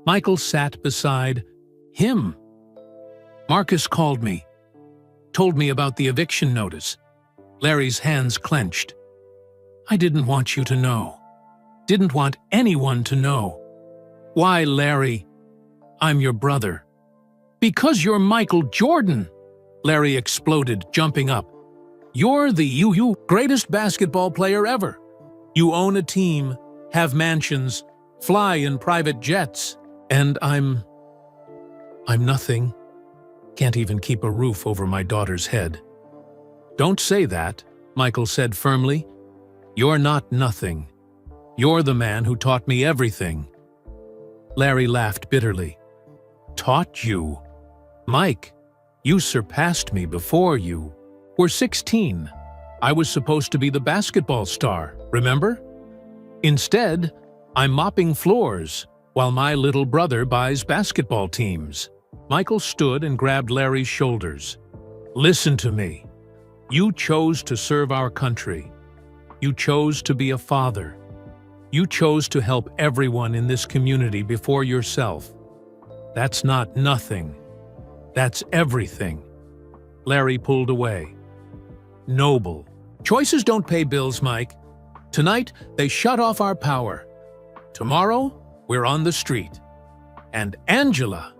Michael sat beside him. "Marcus called me, told me about the eviction notice." Larry's hands clenched. "I didn't want you to know. Didn't want anyone to know." "Why, Larry? I'm your brother." "Because you're Michael Jordan!" Larry exploded, jumping up. "You're the greatest basketball player ever. You own a team, have mansions, fly in private jets, and I'm nothing. Can't even keep a roof over my daughter's head." "Don't say that," Michael said firmly. "You're not nothing. You're the man who taught me everything." Larry laughed bitterly. "Taught you? Mike, you surpassed me before you were 16. I was supposed to be the basketball star, remember? Instead, I'm mopping floors while my little brother buys basketball teams." Michael stood and grabbed Larry's shoulders. "Listen to me. You chose to serve our country. You chose to be a father. You chose to help everyone in this community before yourself. That's not nothing. That's everything." Larry pulled away. "Noble. Choices don't pay bills, Mike. Tonight, they shut off our power. Tomorrow, we're on the street. And Angela,"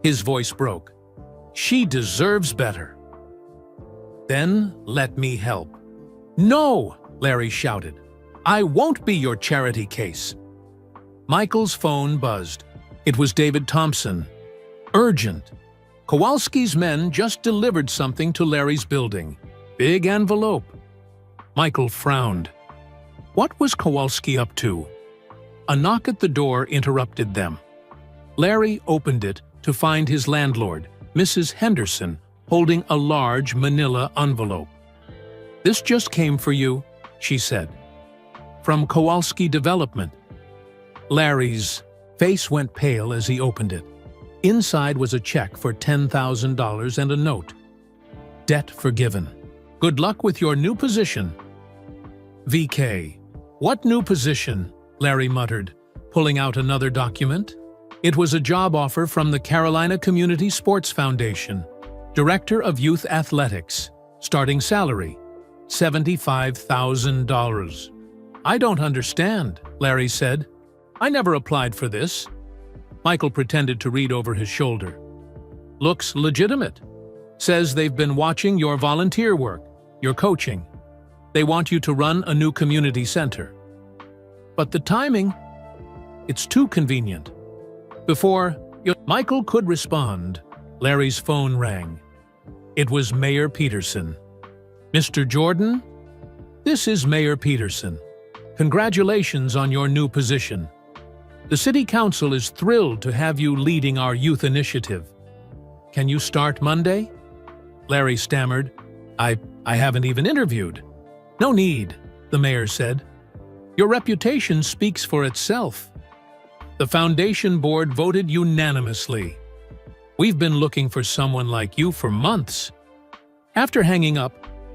his voice broke, "she deserves better. Then let me help." "No!" Larry shouted. "I won't be your charity case." Michael's phone buzzed. It was David Thompson. Urgent. Kowalski's men just delivered something to Larry's building. Big envelope. Michael frowned. What was Kowalski up to? A knock at the door interrupted them. Larry opened it to find his landlord, Mrs. Henderson, holding a large manila envelope. "This just came for you," she said. "From Kowalski Development." Larry's face went pale as he opened it. Inside was a check for $10,000 and a note. "Debt forgiven. Good luck with your new position." "VK. What new position?" Larry muttered, pulling out another document. It was a job offer from the Carolina Community Sports Foundation. Director of Youth Athletics. Starting salary, $75,000. "I don't understand," Larry said. "I never applied for this." Michael pretended to read over his shoulder. "Looks legitimate. Says they've been watching your volunteer work, your coaching. They want you to run a new community center. But the timing, it's too convenient." Before Michael could respond, Larry's phone rang. It was Mayor Peterson. "Mr. Jordan, this is Mayor Peterson. Congratulations on your new position. The City Council is thrilled to have you leading our youth initiative. Can you start Monday?" Larry stammered. I haven't even interviewed." "No need," the mayor said. "Your reputation speaks for itself. The foundation board voted unanimously. We've been looking for someone like you for months. After hanging up,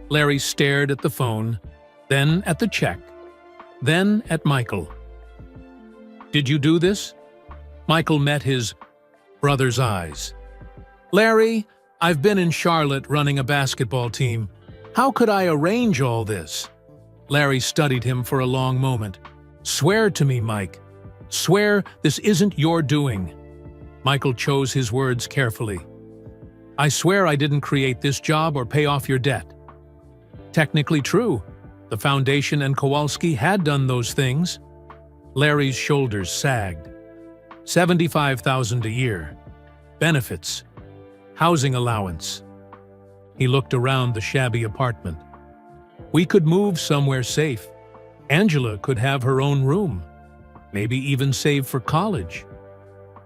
Larry stared at the phone, then at the check, then at Michael. Did you do this? Michael met his brother's eyes. Larry, I've been in Charlotte running a basketball team. How could I arrange all this? Larry studied him for a long moment. Swear to me, Mike. Swear this isn't your doing. Michael chose his words carefully. I swear I didn't create this job or pay off your debt. Technically true. The foundation and Kowalski had done those things. Larry's shoulders sagged. $75,000 a year. Benefits. Housing allowance. He looked around the shabby apartment. We could move somewhere safe. Angela could have her own room. Maybe even save for college.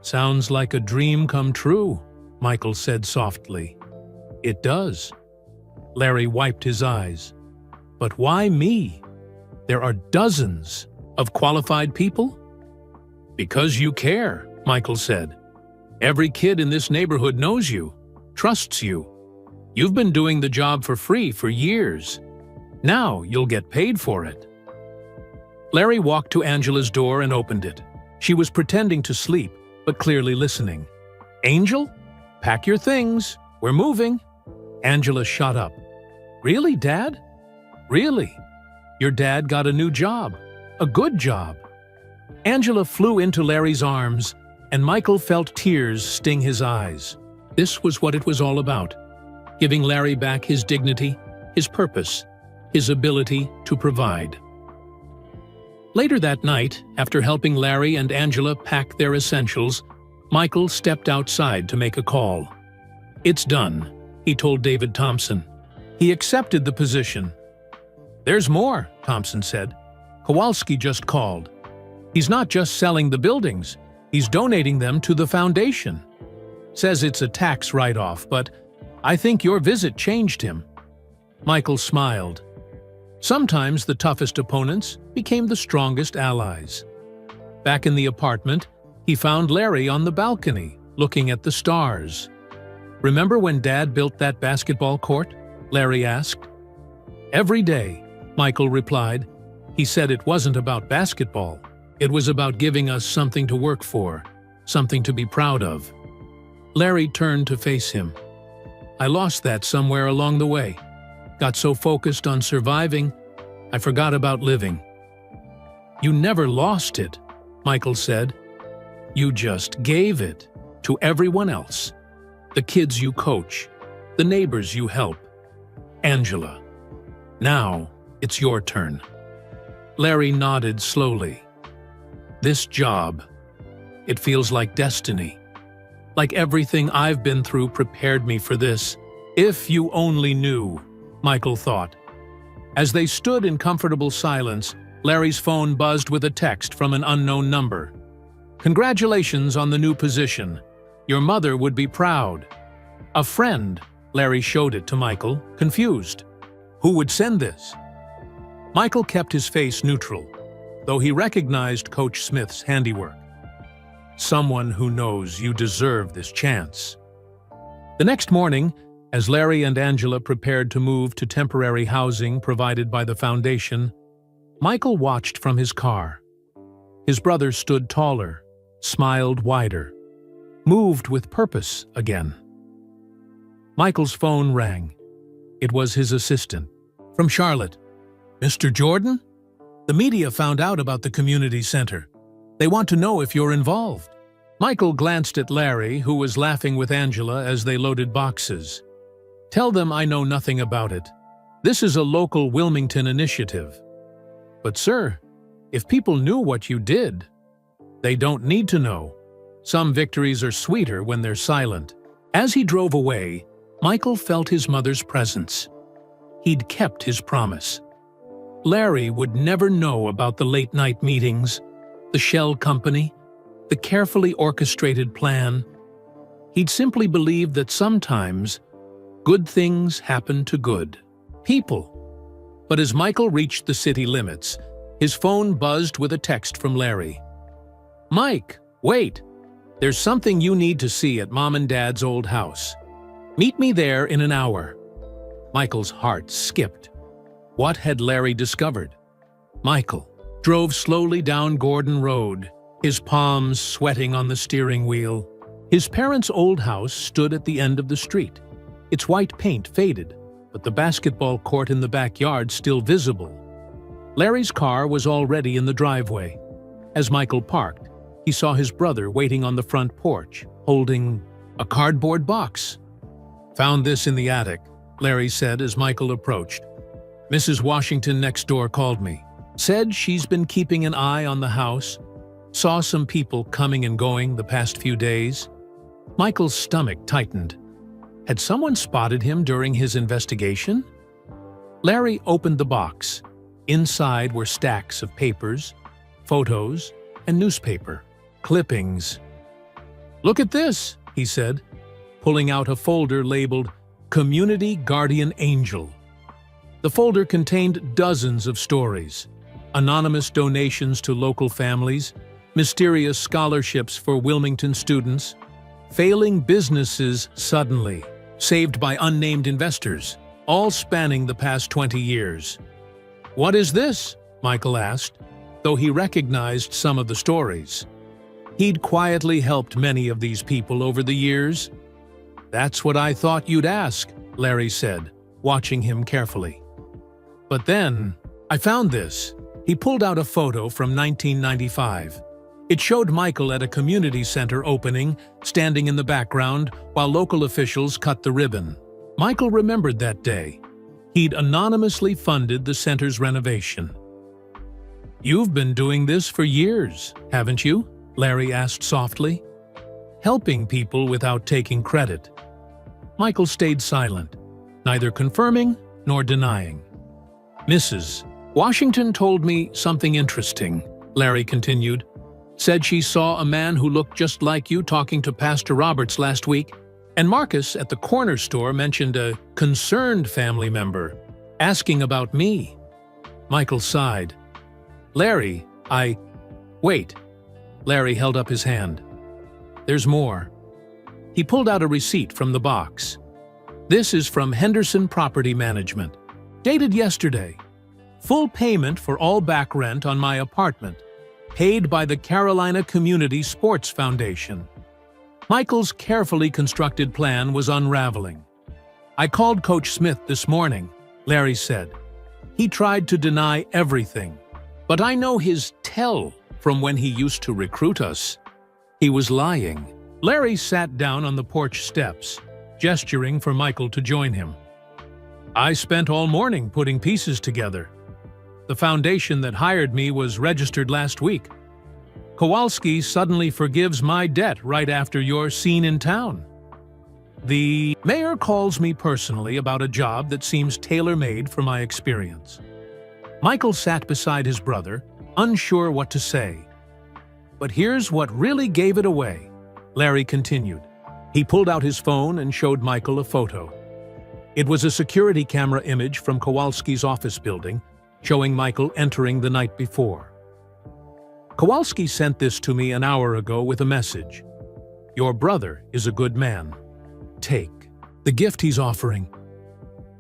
Sounds like a dream come true, Michael said softly. It does. Larry wiped his eyes. But why me? There are dozens of qualified people? Because you care, Michael said. Every kid in this neighborhood knows you, trusts you. You've been doing the job for free for years. Now you'll get paid for it. Larry walked to Angela's door and opened it. She was pretending to sleep, but clearly listening. Angel, pack your things. We're moving. Angela shot up. Really, Dad? Really? Your dad got a new job. A good job. Angela flew into Larry's arms, and Michael felt tears sting his eyes. This was what it was all about. Giving Larry back his dignity, his purpose, his ability to provide. Later that night, after helping Larry and Angela pack their essentials, Michael stepped outside to make a call. It's done, he told David Thompson. He accepted the position. There's more, Thompson said. Kowalski just called. He's not just selling the buildings, he's donating them to the foundation. Says it's a tax write-off, but I think your visit changed him. Michael smiled. Sometimes the toughest opponents became the strongest allies. Back in the apartment, he found Larry on the balcony, looking at the stars. Remember when Dad built that basketball court? Larry asked. Every day, Michael replied. He said it wasn't about basketball. It was about giving us something to work for, something to be proud of. Larry turned to face him. I lost that somewhere along the way. Got so focused on surviving, I forgot about living. You never lost it, Michael said. You just gave it to everyone else. The kids you coach, the neighbors you help. Angela. Now it's your turn. Larry nodded slowly. This job, it feels like destiny. Like everything I've been through prepared me for this. If you only knew, Michael thought. As they stood in comfortable silence, Larry's phone buzzed with a text from an unknown number. Congratulations on the new position. Your mother would be proud. A friend, Larry showed it to Michael, confused. Who would send this? Michael kept his face neutral, though he recognized Coach Smith's handiwork. Someone who knows you deserve this chance. The next morning, as Larry and Angela prepared to move to temporary housing provided by the foundation, Michael watched from his car. His brother stood taller, smiled wider, moved with purpose again. Michael's phone rang. It was his assistant. From Charlotte. Mr. Jordan? The media found out about the community center. They want to know if you're involved. Michael glanced at Larry, who was laughing with Angela as they loaded boxes. Tell them I know nothing about it. This is a local Wilmington initiative. But sir, if people knew what you did, they don't need to know. Some victories are sweeter when they're silent. As he drove away, Michael felt his mother's presence. He'd kept his promise. Larry would never know about the late-night meetings, the shell company, the carefully orchestrated plan. He'd simply believe that sometimes good things happen to good people. But as Michael reached the city limits, his phone buzzed with a text from Larry. Mike, Wait, there's something you need to see at Mom and Dad's old house. Meet me there in an hour. Michael's heart skipped. What had Larry discovered? Michael drove slowly down Gordon Road, his palms sweating on the steering wheel. His parents' old house stood at the end of the street. Its white paint faded, but the basketball court in the backyard still visible. Larry's car was already in the driveway. As Michael parked, he saw his brother waiting on the front porch, holding a cardboard box. "Found this in the attic," Larry said as Michael approached. "Mrs. Washington next door called me. Said she's been keeping an eye on the house. Saw some people coming and going the past few days." Michael's stomach tightened. Had someone spotted him during his investigation? Larry opened the box. Inside were stacks of papers, photos, and newspaper clippings. "Look at this," he said, pulling out a folder labeled Community Guardian Angel. The folder contained dozens of stories, anonymous donations to local families, mysterious scholarships for Wilmington students, failing businesses suddenly, saved by unnamed investors, all spanning the past 20 years. "What is this?" Michael asked, though he recognized some of the stories. He'd quietly helped many of these people over the years. "That's what I thought you'd ask," Larry said, watching him carefully. "But then, I found this." He pulled out a photo from 1995. It showed Michael at a community center opening, standing in the background while local officials cut the ribbon. Michael remembered that day. He'd anonymously funded the center's renovation. "You've been doing this for years, haven't you?" Larry asked softly. "Helping people without taking credit." Michael stayed silent, neither confirming nor denying. "Mrs. Washington told me something interesting," Larry continued. "Said she saw a man who looked just like you talking to Pastor Roberts last week, and Marcus at the corner store mentioned a concerned family member, asking about me." Michael sighed. "Larry, Wait." Larry held up his hand. "There's more." He pulled out a receipt from the box. "This is from Henderson Property Management, dated yesterday. Full payment for all back rent on my apartment, paid by the Carolina Community Sports Foundation." Michael's carefully constructed plan was unraveling. "I called Coach Smith this morning," Larry said. "He tried to deny everything, but I know his tell from when he used to recruit us. He was lying." Larry sat down on the porch steps, gesturing for Michael to join him. "I spent all morning putting pieces together. The foundation that hired me was registered last week. Kowalski suddenly forgives my debt right after your scene in town. The mayor calls me personally about a job that seems tailor-made for my experience." Michael sat beside his brother, unsure what to say. "But here's what really gave it away," Larry continued. He pulled out his phone and showed Michael a photo. It was a security camera image from Kowalski's office building, showing Michael entering the night before. "Kowalski sent this to me an hour ago with a message. Your brother is a good man. Take the gift he's offering."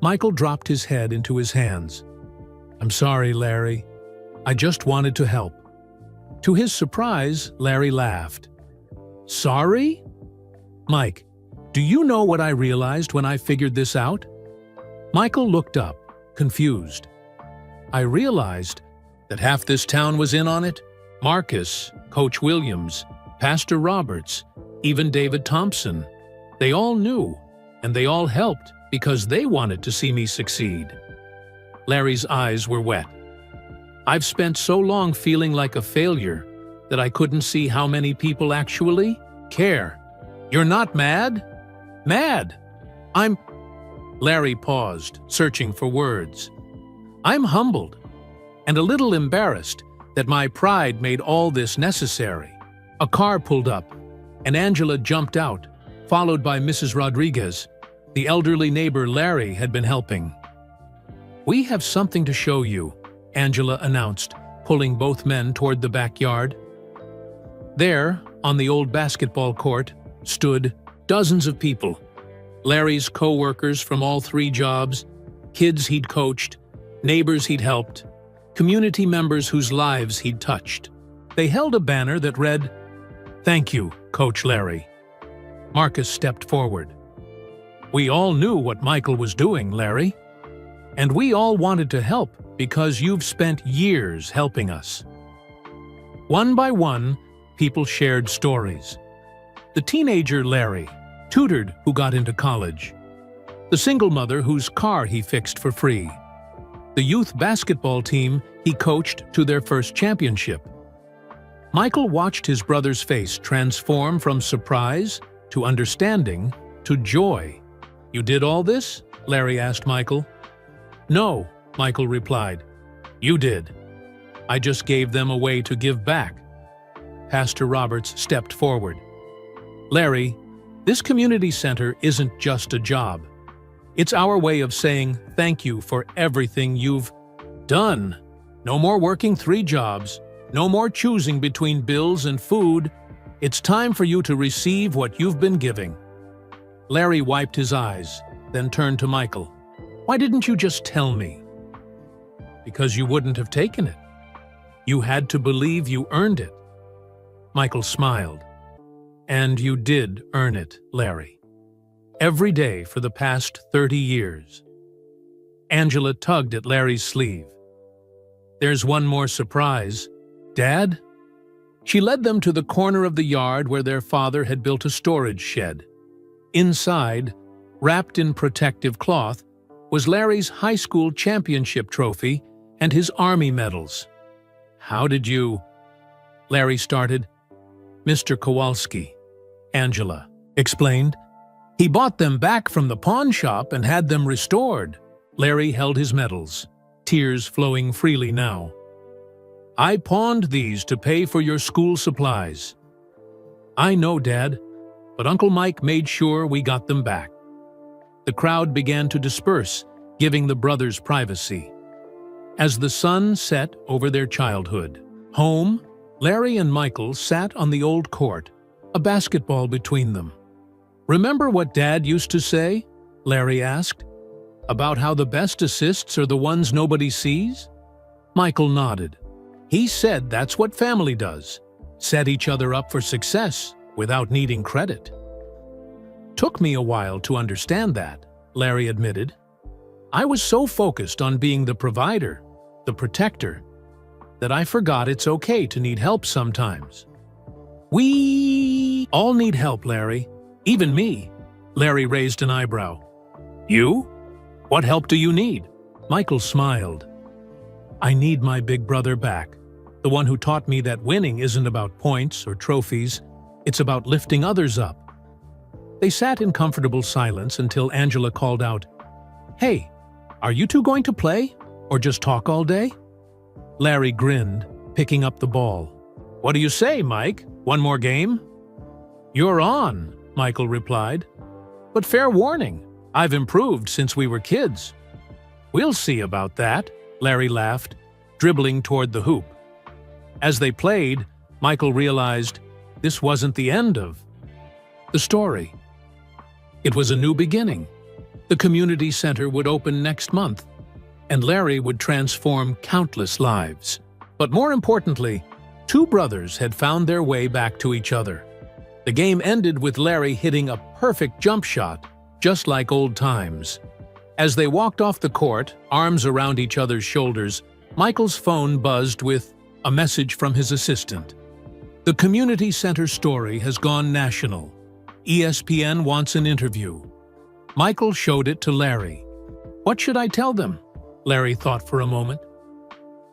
Michael dropped his head into his hands. "I'm sorry, Larry. I just wanted to help." To his surprise, Larry laughed. "Sorry? Mike, do you know what I realized when I figured this out?" Michael looked up, confused. "I realized that half this town was in on it. Marcus, Coach Williams, Pastor Roberts, even David Thompson. They all knew, and they all helped because they wanted to see me succeed." Larry's eyes were wet. "I've spent so long feeling like a failure that I couldn't see how many people actually care." "You're not mad?" "Mad? I'm—" Larry paused, searching for words. "I'm humbled and a little embarrassed that my pride made all this necessary." A car pulled up, and Angela jumped out, followed by Mrs. Rodriguez, the elderly neighbor Larry had been helping. "We have something to show you," Angela announced, pulling both men toward the backyard. There, On the old basketball court stood dozens of people. Larry's co-workers from all 3 jobs, kids he'd coached, neighbors he'd helped, community members whose lives he'd touched. They held a banner that read, "Thank you, Coach Larry." Marcus stepped forward. "We all knew what Michael was doing, Larry. And we all wanted to help because you've spent years helping us." One by one, people shared stories. The teenager Larry, tutored who got into college. The single mother whose car he fixed for free. The youth basketball team he coached to their first championship. Michael watched his brother's face transform from surprise to understanding to joy. "You did all this?" Larry asked Michael. "No," Michael replied. "You did. I just gave them a way to give back." Pastor Roberts stepped forward. "Larry, this community center isn't just a job. It's our way of saying thank you for everything you've done. No more working 3 jobs. No more choosing between bills and food. It's time for you to receive what you've been giving." Larry wiped his eyes, then turned to Michael. "Why didn't you just tell me?" "Because you wouldn't have taken it. You had to believe you earned it." Michael smiled. "And you did earn it, Larry. Every day for the past 30 years. Angela tugged at Larry's sleeve. "There's one more surprise. Dad?" She led them to the corner of the yard where their father had built a storage shed. Inside, wrapped in protective cloth, was Larry's high school championship trophy and his Army medals. "How did you—" Larry started. "Mr. Kowalski," Angela explained. "He bought them back from the pawn shop and had them restored." Larry held his medals, tears flowing freely now. "I pawned these to pay for your school supplies." "I know, Dad, but Uncle Mike made sure we got them back." The crowd began to disperse, giving the brothers privacy. As the sun set over their childhood home, Larry and Michael sat on the old court, a basketball between them. "Remember what Dad used to say?" Larry asked. "About how the best assists are the ones nobody sees?" Michael nodded. "He said that's what family does, set each other up for success without needing credit." "Took me a while to understand that," Larry admitted. "I was so focused on being the provider, the protector, that I forgot it's okay to need help sometimes." "We all need help, Larry. Even me." Larry raised an eyebrow. "You? What help do you need?" Michael smiled. "I need my big brother back, the one who taught me that winning isn't about points or trophies, it's about lifting others up." They sat in comfortable silence until Angela called out, "Hey, are you two going to play, or just talk all day?" Larry grinned, picking up the ball. "What do you say, Mike? One more game?" "You're on," Michael replied. "But fair warning, I've improved since we were kids." "We'll see about that," Larry laughed, dribbling toward the hoop. As they played, Michael realized this wasn't the end of the story. It was a new beginning. The community center would open next month, and Larry would transform countless lives. But more importantly, 2 brothers had found their way back to each other. The game ended with Larry hitting a perfect jump shot, just like old times. As they walked off the court, arms around each other's shoulders, Michael's phone buzzed with a message from his assistant. "The community center story has gone national. ESPN wants an interview." Michael showed it to Larry. "What should I tell them?" Larry thought for a moment.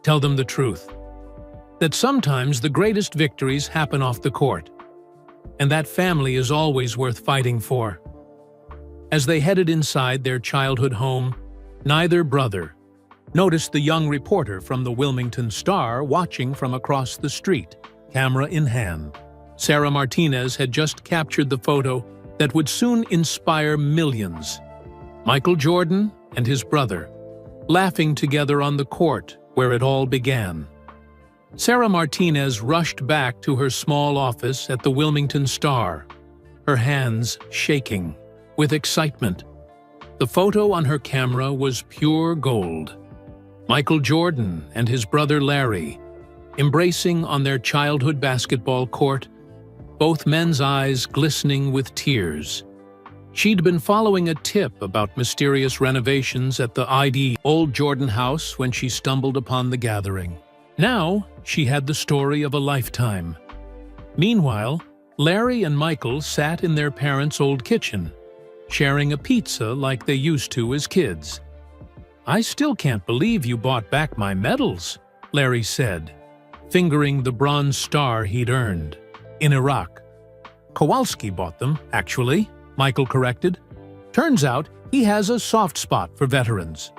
"Tell them the truth. That sometimes the greatest victories happen off the court, and that family is always worth fighting for." As they headed inside their childhood home, neither brother noticed the young reporter from the Wilmington Star watching from across the street, camera in hand. Sarah Martinez had just captured the photo that would soon inspire millions. Michael Jordan and his brother, laughing together on the court where it all began. Sarah Martinez rushed back to her small office at the Wilmington Star, her hands shaking with excitement. The photo on her camera was pure gold. Michael Jordan and his brother Larry, embracing on their childhood basketball court, both men's eyes glistening with tears. She'd been following a tip about mysterious renovations at the old Jordan house when she stumbled upon the gathering. Now, she had the story of a lifetime. Meanwhile, Larry and Michael sat in their parents' old kitchen, sharing a pizza like they used to as kids. "I still can't believe you bought back my medals," Larry said, fingering the bronze star he'd earned in Iraq. "Kowalski bought them, actually," Michael corrected. "Turns out he has a soft spot for veterans."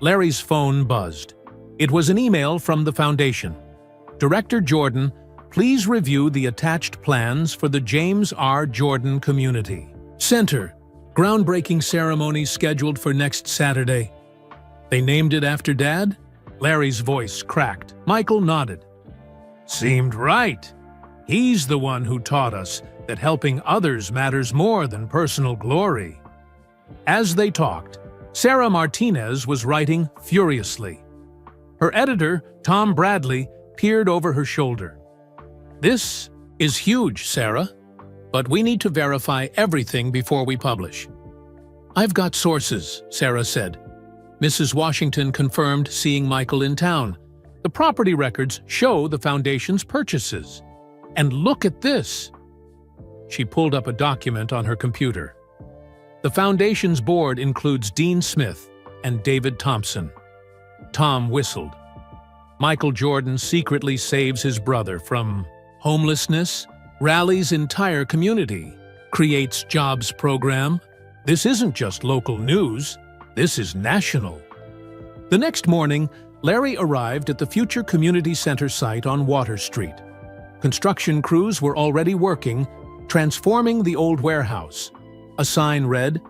Larry's phone buzzed. It was an email from the foundation. "Director Jordan, please review the attached plans for the James R. Jordan Community Center. Groundbreaking ceremony scheduled for next Saturday." "They named it after Dad?" Larry's voice cracked. Michael nodded. "Seemed right. He's the one who taught us that helping others matters more than personal glory." As they talked, Sarah Martinez was writing furiously. Her editor, Tom Bradley, peered over her shoulder. "This is huge, Sarah, but we need to verify everything before we publish." "I've got sources," Sarah said. Mrs. Washington confirmed seeing Michael in town. "The property records show the foundation's purchases. And look at this." She pulled up a document on her computer. The foundation's board includes Dean Smith and David Thompson. Tom whistled. Michael Jordan secretly saves his brother from homelessness, rallies entire community, creates jobs program. This isn't just local news, this is national. The next morning, Larry arrived at the future community center site on Water Street. Construction crews were already working, transforming the old warehouse. A sign read,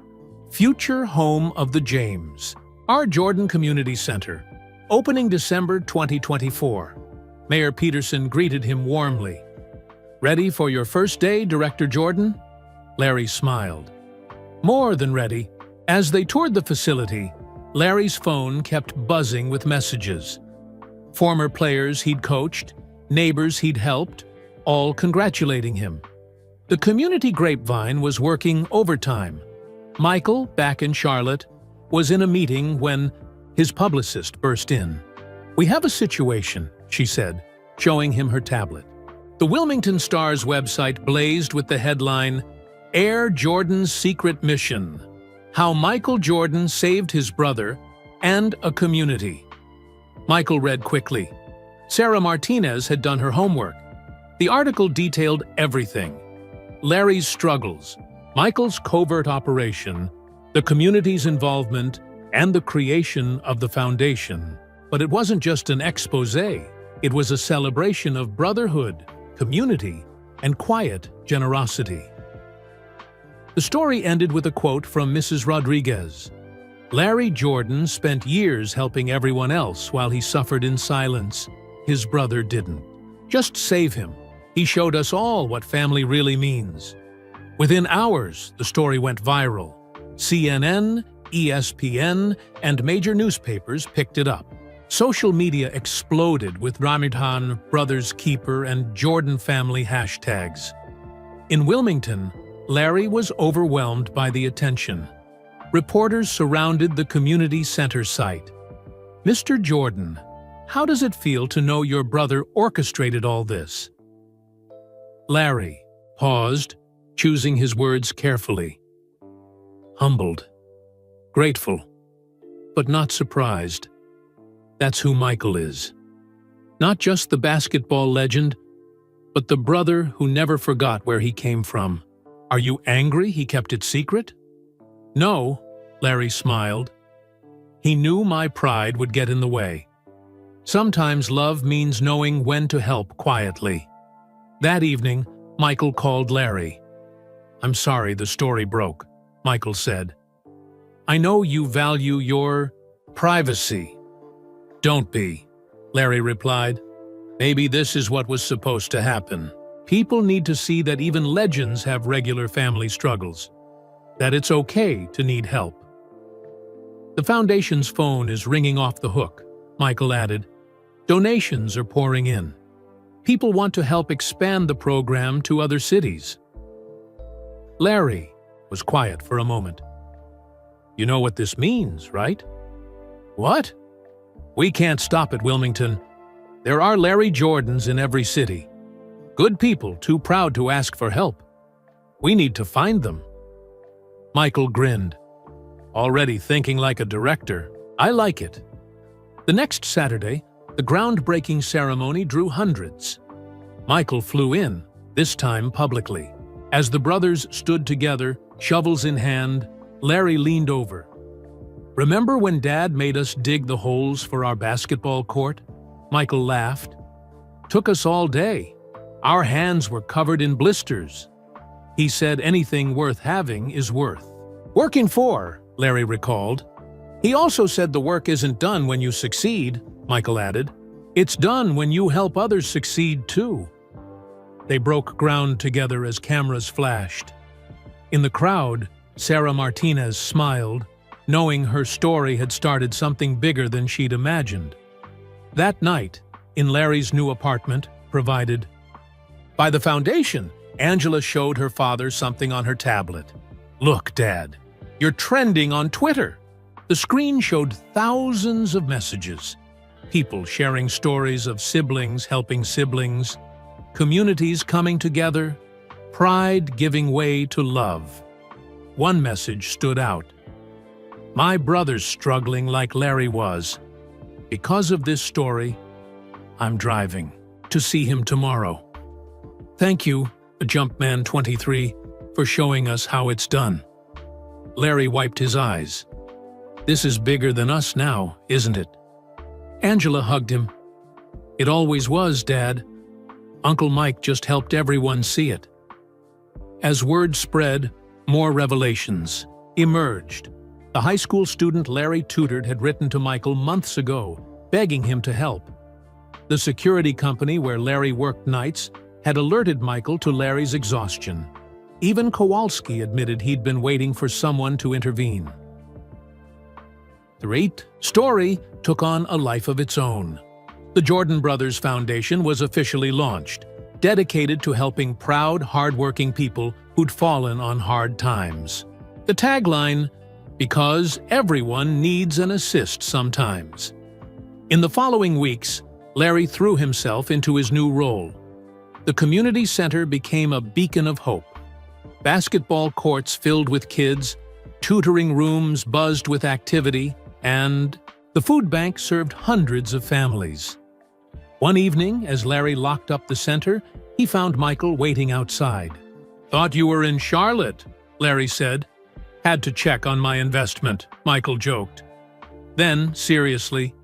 "Future Home of the James R. Jordan Community Center, opening December 2024. Mayor Peterson greeted him warmly. "Ready for your first day, Director Jordan?" Larry smiled. More than ready. As they toured the facility, Larry's phone kept buzzing with messages. Former players he'd coached, neighbors he'd helped, all congratulating him. The community grapevine was working overtime. Michael, back in Charlotte, was in a meeting when his publicist burst in. "We have a situation," she said, showing him her tablet. The Wilmington Star's website blazed with the headline, "Air Jordan's Secret Mission: How Michael Jordan Saved His Brother and a Community." Michael read quickly. Sarah Martinez had done her homework. The article detailed everything: Larry's struggles, Michael's covert operation, the community's involvement, and the creation of the foundation. But it wasn't just an exposé. It was a celebration of brotherhood, community, and quiet generosity. The story ended with a quote from Mrs. Rodriguez. "Larry Jordan spent years helping everyone else while he suffered in silence. His brother didn't. Just save him. He showed us all what family really means." Within hours, the story went viral. CNN, ESPN, and major newspapers picked it up. Social media exploded with Ramadan Brothers Keeper and Jordan Family hashtags. In Wilmington, Larry was overwhelmed by the attention. Reporters surrounded the community center site. "Mr. Jordan, how does it feel to know your brother orchestrated all this?" Larry paused, choosing his words carefully. "Humbled, grateful, but not surprised. That's who Michael is. Not just the basketball legend, but the brother who never forgot where he came from. Are you angry he kept it secret?" "No," Larry smiled. "He knew my pride would get in the way. Sometimes love means knowing when to help quietly." That evening, Michael called Larry. "I'm sorry the story broke," Michael said. "I know you value your privacy." "Don't be," Larry replied. Maybe this is what was supposed to happen. People need to see that even legends have regular family struggles, that it's okay to need help. The Foundation's phone is ringing off the hook, Michael added. Donations are pouring in. People want to help expand the program to other cities. Larry was quiet for a moment. You know what this means, right? What? We can't stop at Wilmington. There are Larry Jordans in every city. Good people too proud to ask for help. We need to find them. Michael grinned. Already thinking like a director. I like it. The next Saturday, the groundbreaking ceremony drew hundreds. Michael flew in, this time publicly. As the brothers stood together, shovels in hand, Larry leaned over. Remember when Dad made us dig the holes for our basketball court? Michael laughed. Took us all day. Our hands were covered in blisters. He said anything worth having is worth working for, Larry recalled. He also said the work isn't done when you succeed, Michael added. It's done when you help others succeed too. They broke ground together as cameras flashed. In the crowd, Sarah Martinez smiled, knowing her story had started something bigger than she'd imagined. That night, in Larry's new apartment, provided by the Foundation, Angela showed her father something on her tablet. Look, Dad, you're trending on Twitter. The screen showed thousands of messages. People sharing stories of siblings helping siblings, communities coming together, pride giving way to love. One message stood out. My brother's struggling like Larry was. Because of this story, I'm driving to see him tomorrow. Thank you, Jumpman 23, for showing us how it's done. Larry wiped his eyes. This is bigger than us now, isn't it? Angela hugged him. It always was, Dad. Uncle Mike just helped everyone see it. As word spread, more revelations emerged. The high school student Larry tutored had written to Michael months ago, begging him to help. The security company where Larry worked nights had alerted Michael to Larry's exhaustion. Even Kowalski admitted he'd been waiting for someone to intervene. The story took on a life of its own. The Jordan Brothers Foundation was officially launched, dedicated to helping proud, hard-working people who'd fallen on hard times. The tagline, because everyone needs an assist sometimes. In the following weeks, Larry threw himself into his new role. The community center became a beacon of hope. Basketball courts filled with kids, tutoring rooms buzzed with activity, and the food bank served hundreds of families. One evening, as Larry locked up the center, he found Michael waiting outside. Thought you were in Charlotte, Larry said. Had to check on my investment, Michael joked. Then, seriously,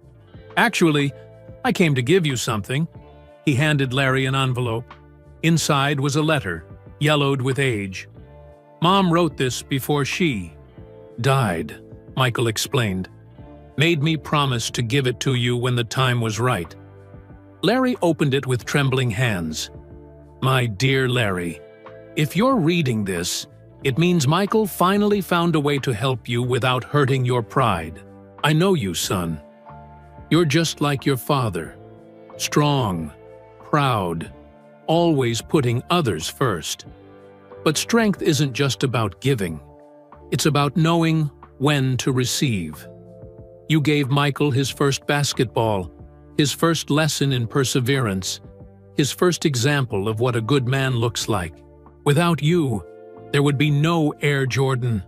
actually, I came to give you something. He handed Larry an envelope. Inside was a letter, yellowed with age. Mom wrote this before she died, Michael explained. Made me promise to give it to you when the time was right. Larry opened it with trembling hands. My dear Larry, if you're reading this, it means Michael finally found a way to help you without hurting your pride. I know you, son. You're just like your father. Strong, proud, always putting others first. But strength isn't just about giving. It's about knowing when to receive. You gave Michael his first basketball, his first lesson in perseverance, his first example of what a good man looks like. Without you, there would be no Air Jordan.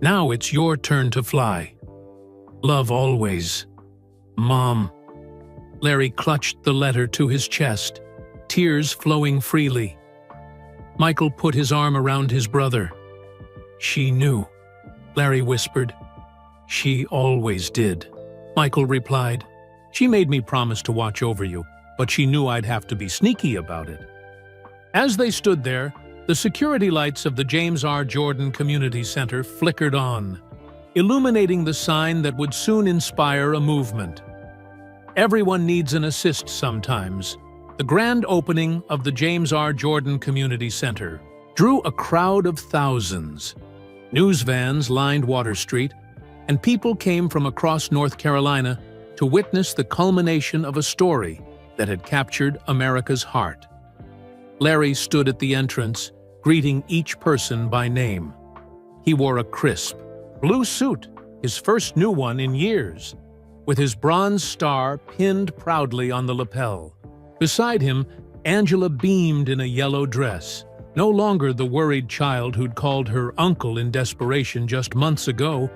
Now it's your turn to fly. Love always. Mom. Larry clutched the letter to his chest, tears flowing freely. Michael put his arm around his brother. She knew, Larry whispered. She always did, Michael replied. She made me promise to watch over you, but she knew I'd have to be sneaky about it. As they stood there, the security lights of the James R. Jordan Community Center flickered on, illuminating the sign that would soon inspire a movement. Everyone needs an assist sometimes. The grand opening of the James R. Jordan Community Center drew a crowd of thousands. News vans lined Water Street, and people came from across North Carolina to witness the culmination of a story that had captured America's heart. Larry stood at the entrance, greeting each person by name. He wore a crisp, blue suit, his first new one in years, with his bronze star pinned proudly on the lapel. Beside him, Angela beamed in a yellow dress, no longer the worried child who'd called her uncle in desperation just months ago.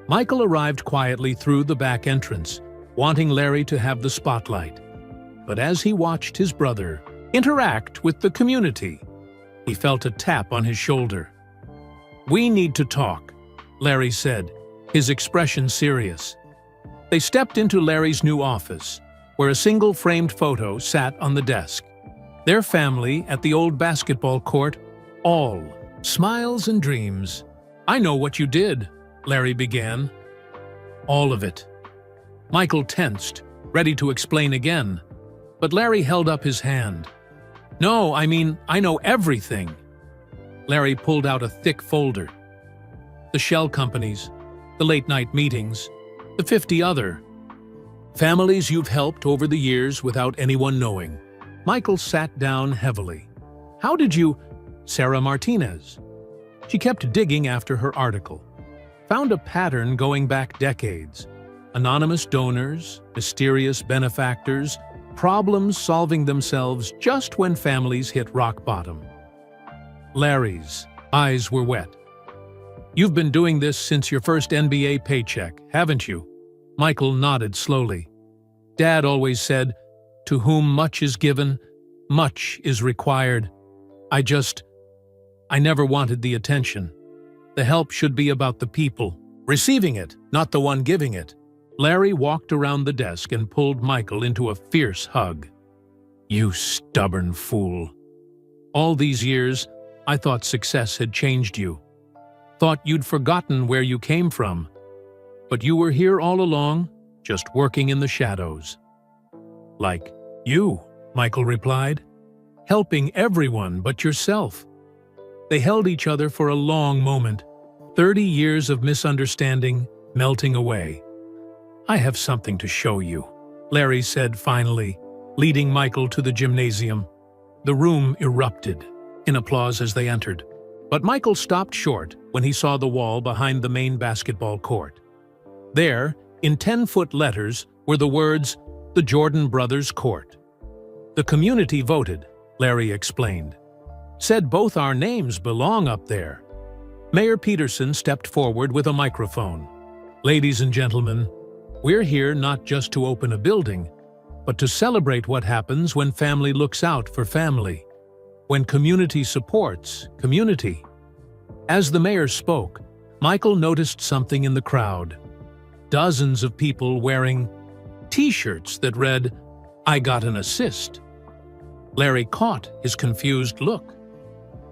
Michael arrived quietly through the back entrance, wanting Larry to have the spotlight. But as he watched his brother interact with the community, he felt a tap on his shoulder. "We need to talk," Larry said, his expression serious. They stepped into Larry's new office, where a single framed photo sat on the desk. Their family at the old basketball court, all smiles and dreams. "I know what you did," Larry began. "All of it." Michael tensed, ready to explain again, but Larry held up his hand. "No, I mean, I know everything." Larry pulled out a thick folder. The shell companies, the late-night meetings, the 50 other families you've helped over the years without anyone knowing. Michael sat down heavily. "How did you—" Sarah Martinez. She kept digging after her article. Found a pattern going back decades. Anonymous donors, mysterious benefactors, problems solving themselves just when families hit rock bottom. Larry's eyes were wet. "You've been doing this since your first NBA paycheck, haven't you?" Michael nodded slowly. "Dad always said, 'To whom much is given, much is required.' I never wanted the attention. The help should be about the people receiving it, not the one giving it." Larry walked around the desk and pulled Michael into a fierce hug. "You stubborn fool. All these years, I thought success had changed you. Thought you'd forgotten where you came from. But you were here all along, just working in the shadows." "Like you," Michael replied, "helping everyone but yourself." They held each other for a long moment, 30 years of misunderstanding melting away. "I have something to show you," Larry said finally, leading Michael to the gymnasium. The room erupted in applause as they entered, but Michael stopped short when he saw the wall behind the main basketball court. There, in 10-foot letters, were the words, "The Jordan Brothers Court." "The community voted," Larry explained. "Said both our names belong up there." Mayor Peterson stepped forward with a microphone. "Ladies and gentlemen, we're here not just to open a building, but to celebrate what happens when family looks out for family, when community supports community." As the mayor spoke, Michael noticed something in the crowd. Dozens of people wearing T-shirts that read, "I got an assist." Larry caught his confused look.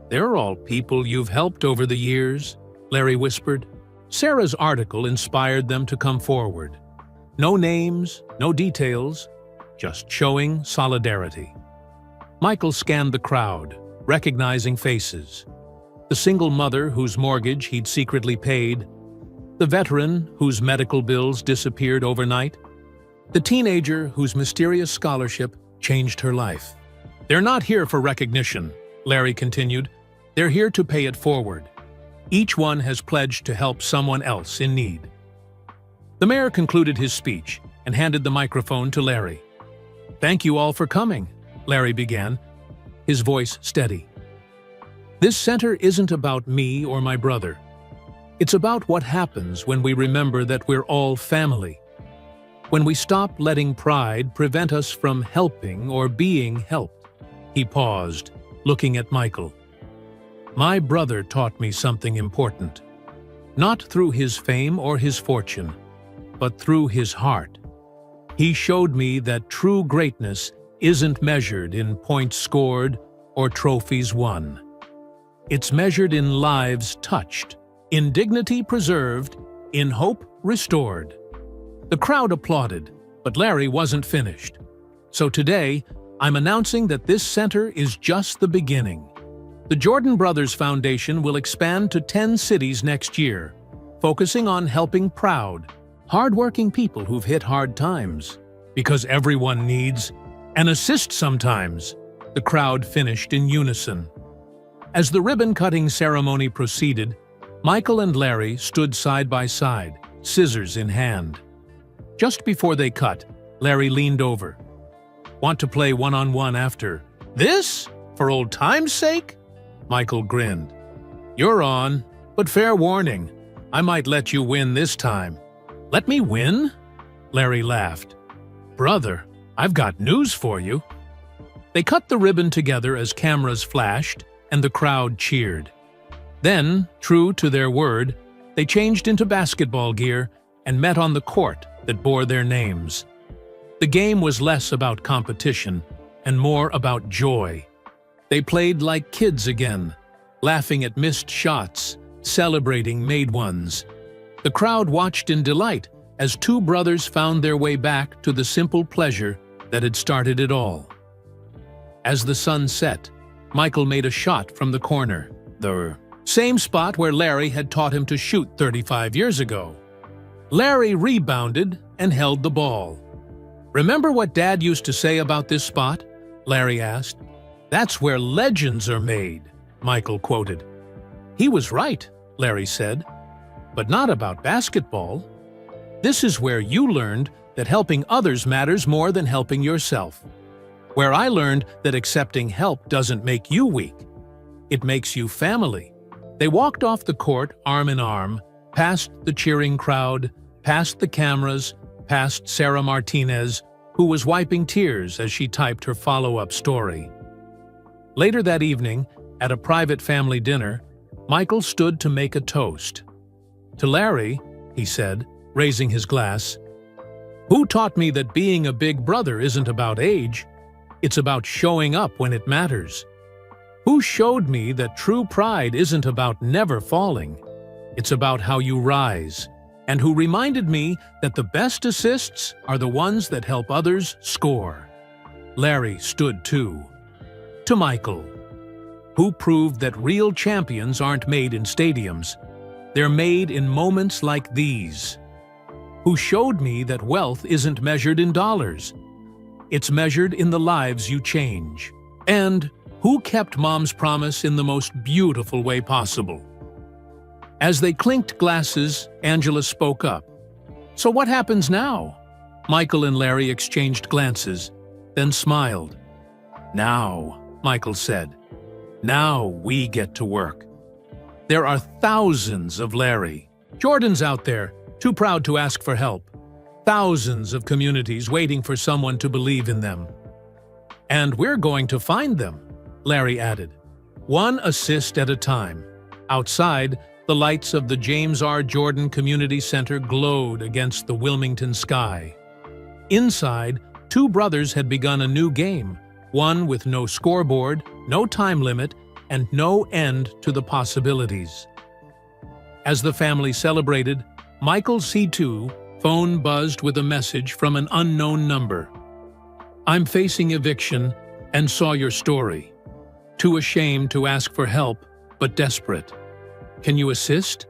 "They're all people you've helped over the years," Larry whispered. Sarah's article inspired them to come forward. No names, no details, just showing solidarity. Michael scanned the crowd, recognizing faces. The single mother whose mortgage he'd secretly paid, the veteran whose medical bills disappeared overnight, the teenager whose mysterious scholarship changed her life. "They're not here for recognition," Larry continued. "They're here to pay it forward. Each one has pledged to help someone else in need." The mayor concluded his speech and handed the microphone to Larry. "Thank you all for coming," Larry began, his voice steady. "This center isn't about me or my brother. It's about what happens when we remember that we're all family. When we stop letting pride prevent us from helping or being helped." He paused, looking at Michael. "My brother taught me something important. Not through his fame or his fortune, but through his heart. He showed me that true greatness isn't measured in points scored or trophies won. It's measured in lives touched, in dignity preserved, in hope restored." The crowd applauded, But Larry wasn't finished. So today, I'm announcing that this center is just the beginning. The Jordan Brothers Foundation will expand to 10 cities next year, focusing on helping proud, hardworking people who've hit hard times. Because everyone needs an assist sometimes, the crowd finished in unison. As the ribbon-cutting ceremony proceeded, Michael and Larry stood side by side, scissors in hand. Just before they cut, Larry leaned over. "Want to play one-on-one after this? For old time's sake?" Michael grinned. "You're on, but fair warning, I might let you win this time." "Let me win?" Larry laughed. "Brother, I've got news for you." They cut the ribbon together as cameras flashed, and the crowd cheered. Then, true to their word, they changed into basketball gear and met on the court that bore their names. The game was less about competition and more about joy. They played like kids again, laughing at missed shots, celebrating made ones. The crowd watched in delight as two brothers found their way back to the simple pleasure that had started it all. As the sun set, Michael made a shot from the corner, the same spot where Larry had taught him to shoot 35 years ago. Larry rebounded and held the ball. "Remember what Dad used to say about this spot?" Larry asked. "That's where legends are made," Michael quoted. "He was right," Larry said, "but not about basketball. This is where you learned that helping others matters more than helping yourself. Where I learned that accepting help doesn't make you weak. It makes you family." They walked off the court arm in arm, past the cheering crowd, past the cameras, past Sarah Martinez, who was wiping tears as she typed her follow-up story. Later that evening, at a private family dinner, Michael stood to make a toast. "To Larry," he said, raising his glass, "who taught me that being a big brother isn't about age, it's about showing up when it matters. Who showed me that true pride isn't about never falling, it's about how you rise, and who reminded me that the best assists are the ones that help others score." Larry stood too. To Michael, who proved that real champions aren't made in stadiums, they're made in moments like these. Who showed me that wealth isn't measured in dollars, it's measured in the lives you change. And who kept Mom's promise in the most beautiful way possible. As they clinked glasses, Angela spoke up. "So what happens now?" Michael and Larry exchanged glances, then smiled. "Now," Michael said, "now we get to work. There are thousands of Larry Jordans out there, too proud to ask for help. Thousands of communities waiting for someone to believe in them. And we're going to find them," Larry added, "one assist at a time." Outside, the lights of the James R. Jordan Community Center glowed against the Wilmington sky. Inside, two brothers had begun a new game, one with no scoreboard, no time limit, and no end to the possibilities. As the family celebrated, Michael's C2 phone buzzed with a message from an unknown number. "I'm facing eviction and saw your story. Too ashamed to ask for help, but desperate. Can you assist?"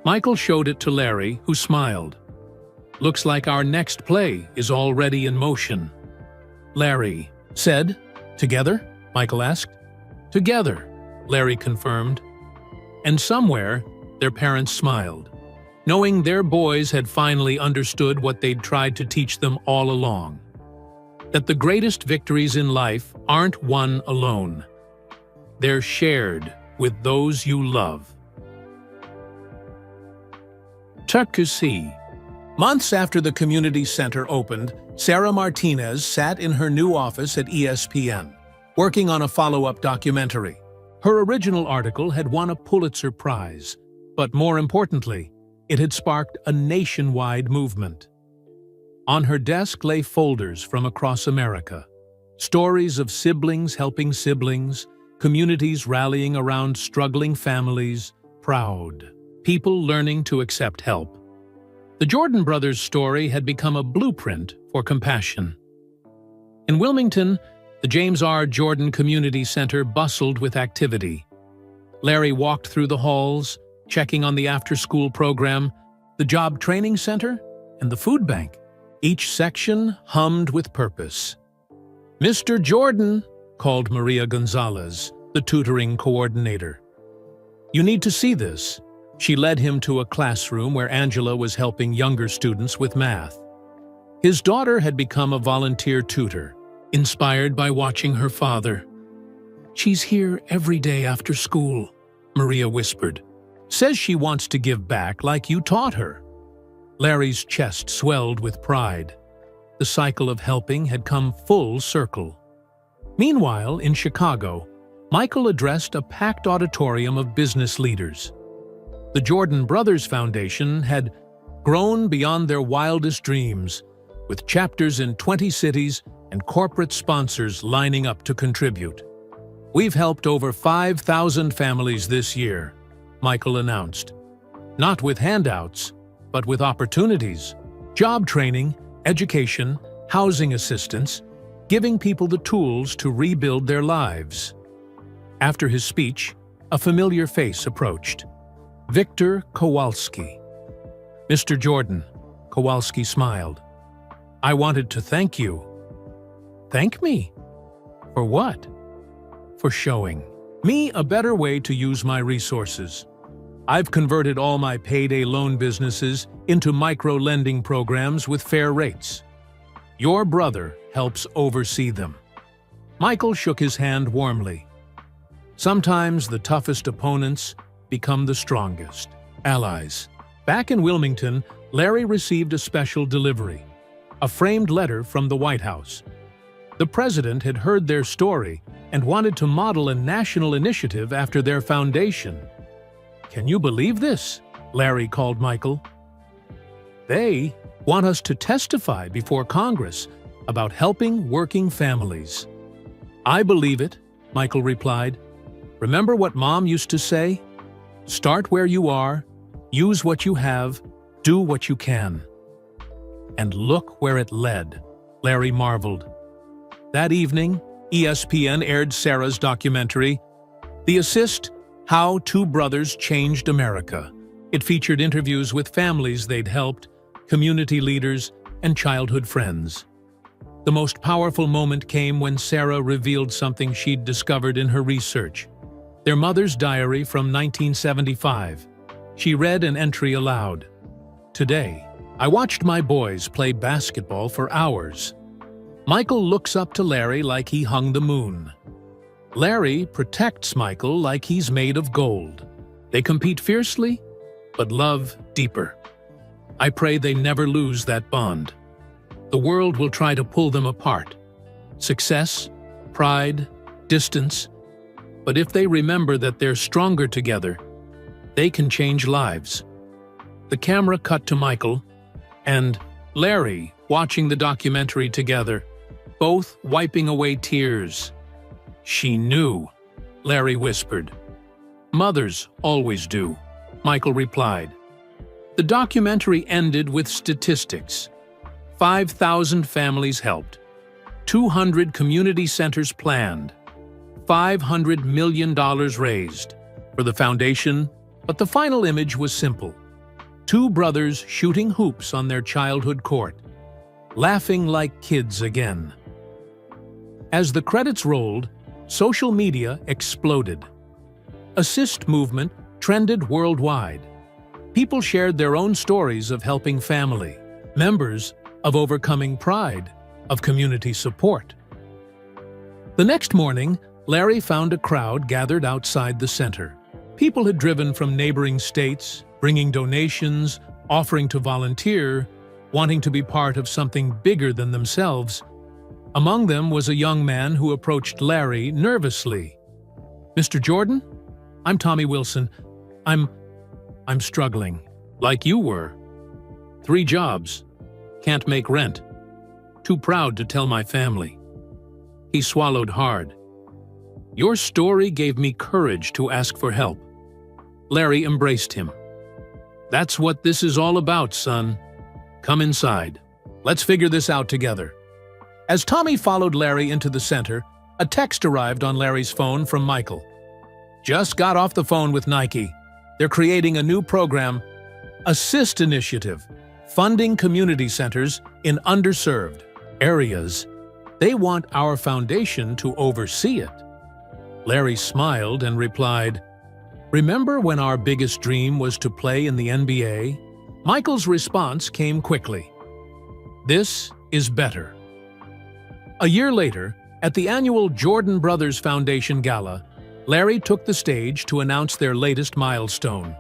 Michael showed it to Larry, who smiled. "Looks like our next play is already in motion." Larry said, "Together?" Michael asked. "Together," Larry confirmed. And somewhere, their parents smiled, knowing their boys had finally understood what they'd tried to teach them all along. That the greatest victories in life aren't won alone. They're shared with those you love. Turkey. Months after the community center opened, Sarah Martinez sat in her new office at ESPN, working on a follow-up documentary. Her original article had won a Pulitzer Prize, but more importantly, it had sparked a nationwide movement. On her desk lay folders from across America, stories of siblings helping siblings, communities rallying around struggling families, proud people learning to accept help. The Jordan brothers' story had become a blueprint for compassion. In Wilmington, the James R. Jordan Community Center bustled with activity. Larry walked through the halls, checking on the after-school program, the job training center, and the food bank. Each section hummed with purpose. "Mr. Jordan," called Maria Gonzalez, the tutoring coordinator. "You need to see this." She led him to a classroom where Angela was helping younger students with math. His daughter had become a volunteer tutor, inspired by watching her father. "She's here every day after school," Maria whispered. "Says she wants to give back like you taught her." Larry's chest swelled with pride. The cycle of helping had come full circle. Meanwhile, in Chicago, Michael addressed a packed auditorium of business leaders. The Jordan Brothers Foundation had grown beyond their wildest dreams, with chapters in 20 cities and corporate sponsors lining up to contribute. "We've helped over 5,000 families this year," Michael announced. "Not with handouts, but with opportunities, job training, education, housing assistance, giving people the tools to rebuild their lives." After his speech, a familiar face approached. Victor Kowalski. "Mr. Jordan," Kowalski smiled. "I wanted to thank you." "Thank me? For what?" "For showing me a better way to use my resources. I've converted all my payday loan businesses into micro-lending programs with fair rates. Your brother helps oversee them." Michael shook his hand warmly. Sometimes the toughest opponents become the strongest allies. Back in Wilmington, Larry received a special delivery, a framed letter from the White House. The president had heard their story and wanted to model a national initiative after their foundation. "Can you believe this?" Larry called Michael. "They want us to testify before Congress about helping working families." "I believe it," Michael replied. "Remember what Mom used to say? Start where you are, use what you have, do what you can." And look where it led, Larry marveled. That evening, ESPN aired Sarah's documentary, The Assist: How Two Brothers Changed America. It featured interviews with families they'd helped, community leaders, and childhood friends. The most powerful moment came when Sarah revealed something she'd discovered in her research: their mother's diary from 1975. She read an entry aloud. "Today, I watched my boys play basketball for hours. Michael looks up to Larry like he hung the moon. Larry protects Michael like he's made of gold. They compete fiercely, but love deeper. I pray they never lose that bond. The world will try to pull them apart. Success, pride, distance. But if they remember that they're stronger together, they can change lives." The camera cut to Michael and Larry watching the documentary together, both wiping away tears. "She knew," Larry whispered. "Mothers always do," Michael replied. The documentary ended with statistics. 5,000 families helped, 200 community centers planned, $500 million raised for the foundation, but the final image was simple. Two brothers shooting hoops on their childhood court, laughing like kids again. As the credits rolled, social media exploded. Assist movement trended worldwide. People shared their own stories of helping family, members of overcoming pride, of community support. The next morning, Larry found a crowd gathered outside the center. People had driven from neighboring states, bringing donations, offering to volunteer, wanting to be part of something bigger than themselves. Among them was a young man who approached Larry nervously. "Mr. Jordan? I'm Tommy Wilson. I'm struggling, like you were. 3 jobs. Can't make rent. Too proud to tell my family." He swallowed hard. "Your story gave me courage to ask for help." Larry embraced him. "That's what this is all about, son. Come inside. Let's figure this out together." As Tommy followed Larry into the center, a text arrived on Larry's phone from Michael. "Just got off the phone with Nike. They're creating a new program, Assist Initiative, funding community centers in underserved areas. They want our foundation to oversee it." Larry smiled and replied, "Remember when our biggest dream was to play in the NBA?" Michael's response came quickly. "This is better." A year later, at the annual Jordan Brothers Foundation Gala, Larry took the stage to announce their latest milestone.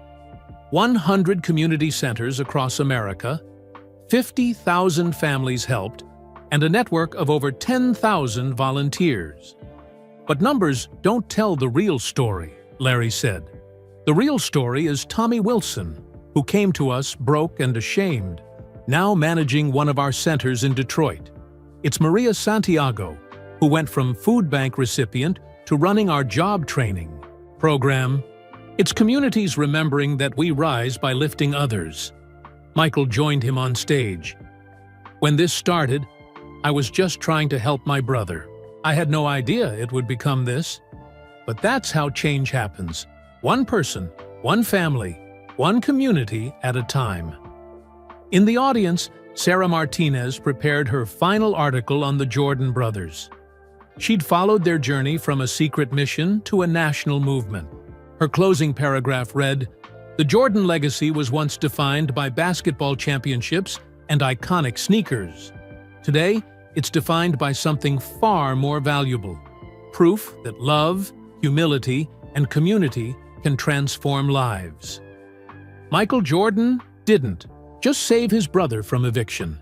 100 community centers across America, 50,000 families helped, and a network of over 10,000 volunteers. "But numbers don't tell the real story," Larry said. "The real story is Tommy Wilson, who came to us broke and ashamed, now managing one of our centers in Detroit. It's Maria Santiago, who went from food bank recipient to running our job training program. It's communities remembering that we rise by lifting others." Michael joined him on stage. "When this started, I was just trying to help my brother. I had no idea it would become this. But that's how change happens. One person, one family, one community at a time." In the audience, Sarah Martinez prepared her final article on the Jordan brothers. She'd followed their journey from a secret mission to a national movement. Her closing paragraph read, "The Jordan legacy was once defined by basketball championships and iconic sneakers. Today, it's defined by something far more valuable: proof that love, humility, and community can transform lives." Michael Jordan didn't just save his brother from eviction.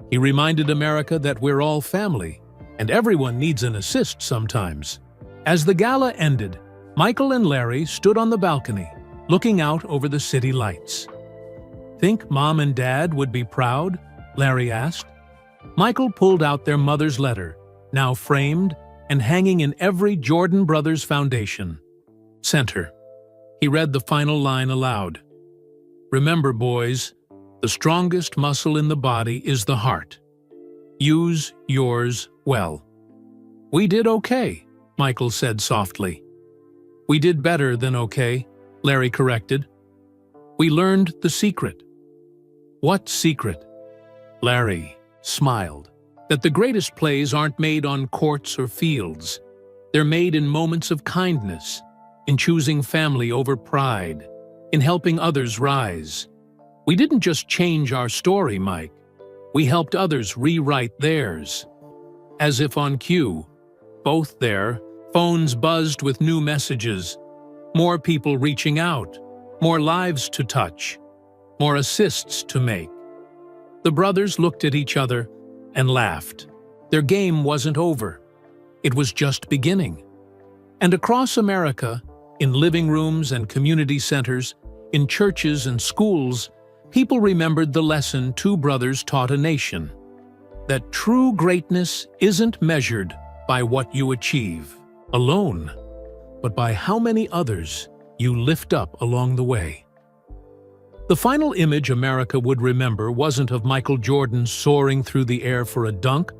He reminded America that we're all family, and everyone needs an assist sometimes. As the gala ended, Michael and Larry stood on the balcony, looking out over the city lights. "Think Mom and Dad would be proud?" Larry asked. Michael pulled out their mother's letter, now framed and hanging in every Jordan Brothers Foundation center. He read the final line aloud. "Remember, boys, the strongest muscle in the body is the heart. Use yours well." "We did okay," Michael said softly. "We did better than okay," Larry corrected. "We learned the secret." "What secret?" Larry smiled. "That the greatest plays aren't made on courts or fields. They're made in moments of kindness, in choosing family over pride, in helping others rise. We didn't just change our story, Mike. We helped others rewrite theirs." As if on cue, both their phones buzzed with new messages. More people reaching out, more lives to touch, more assists to make. The brothers looked at each other and laughed. Their game wasn't over. It was just beginning. And across America, in living rooms and community centers, in churches and schools, people remembered the lesson two brothers taught a nation: that true greatness isn't measured by what you achieve alone, but by how many others you lift up along the way. The final image America would remember wasn't of Michael Jordan soaring through the air for a dunk,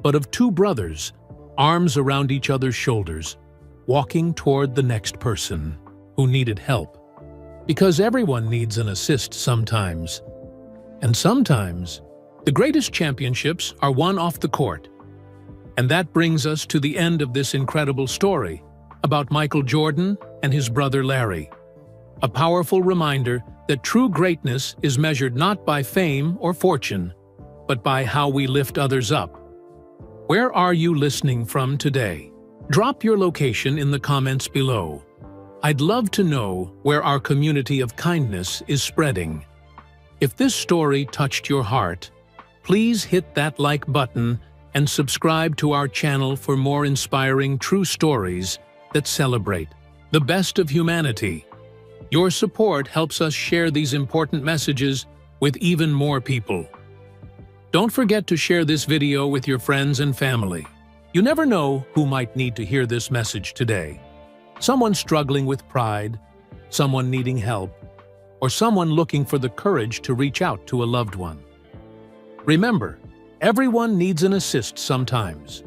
but of two brothers, arms around each other's shoulders, walking toward the next person who needed help. Because everyone needs an assist sometimes. And sometimes, the greatest championships are won off the court. And that brings us to the end of this incredible story about Michael Jordan and his brother Larry. A powerful reminder that true greatness is measured not by fame or fortune, but by how we lift others up. Where are you listening from today? Drop your location in the comments below. I'd love to know where our community of kindness is spreading. If this story touched your heart, please hit that like button and subscribe to our channel for more inspiring true stories that celebrate the best of humanity. Your support helps us share these important messages with even more people. Don't forget to share this video with your friends and family. You never know who might need to hear this message today. Someone struggling with pride, someone needing help, or someone looking for the courage to reach out to a loved one. Remember, everyone needs an assist sometimes.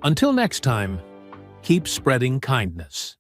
Until next time, keep spreading kindness.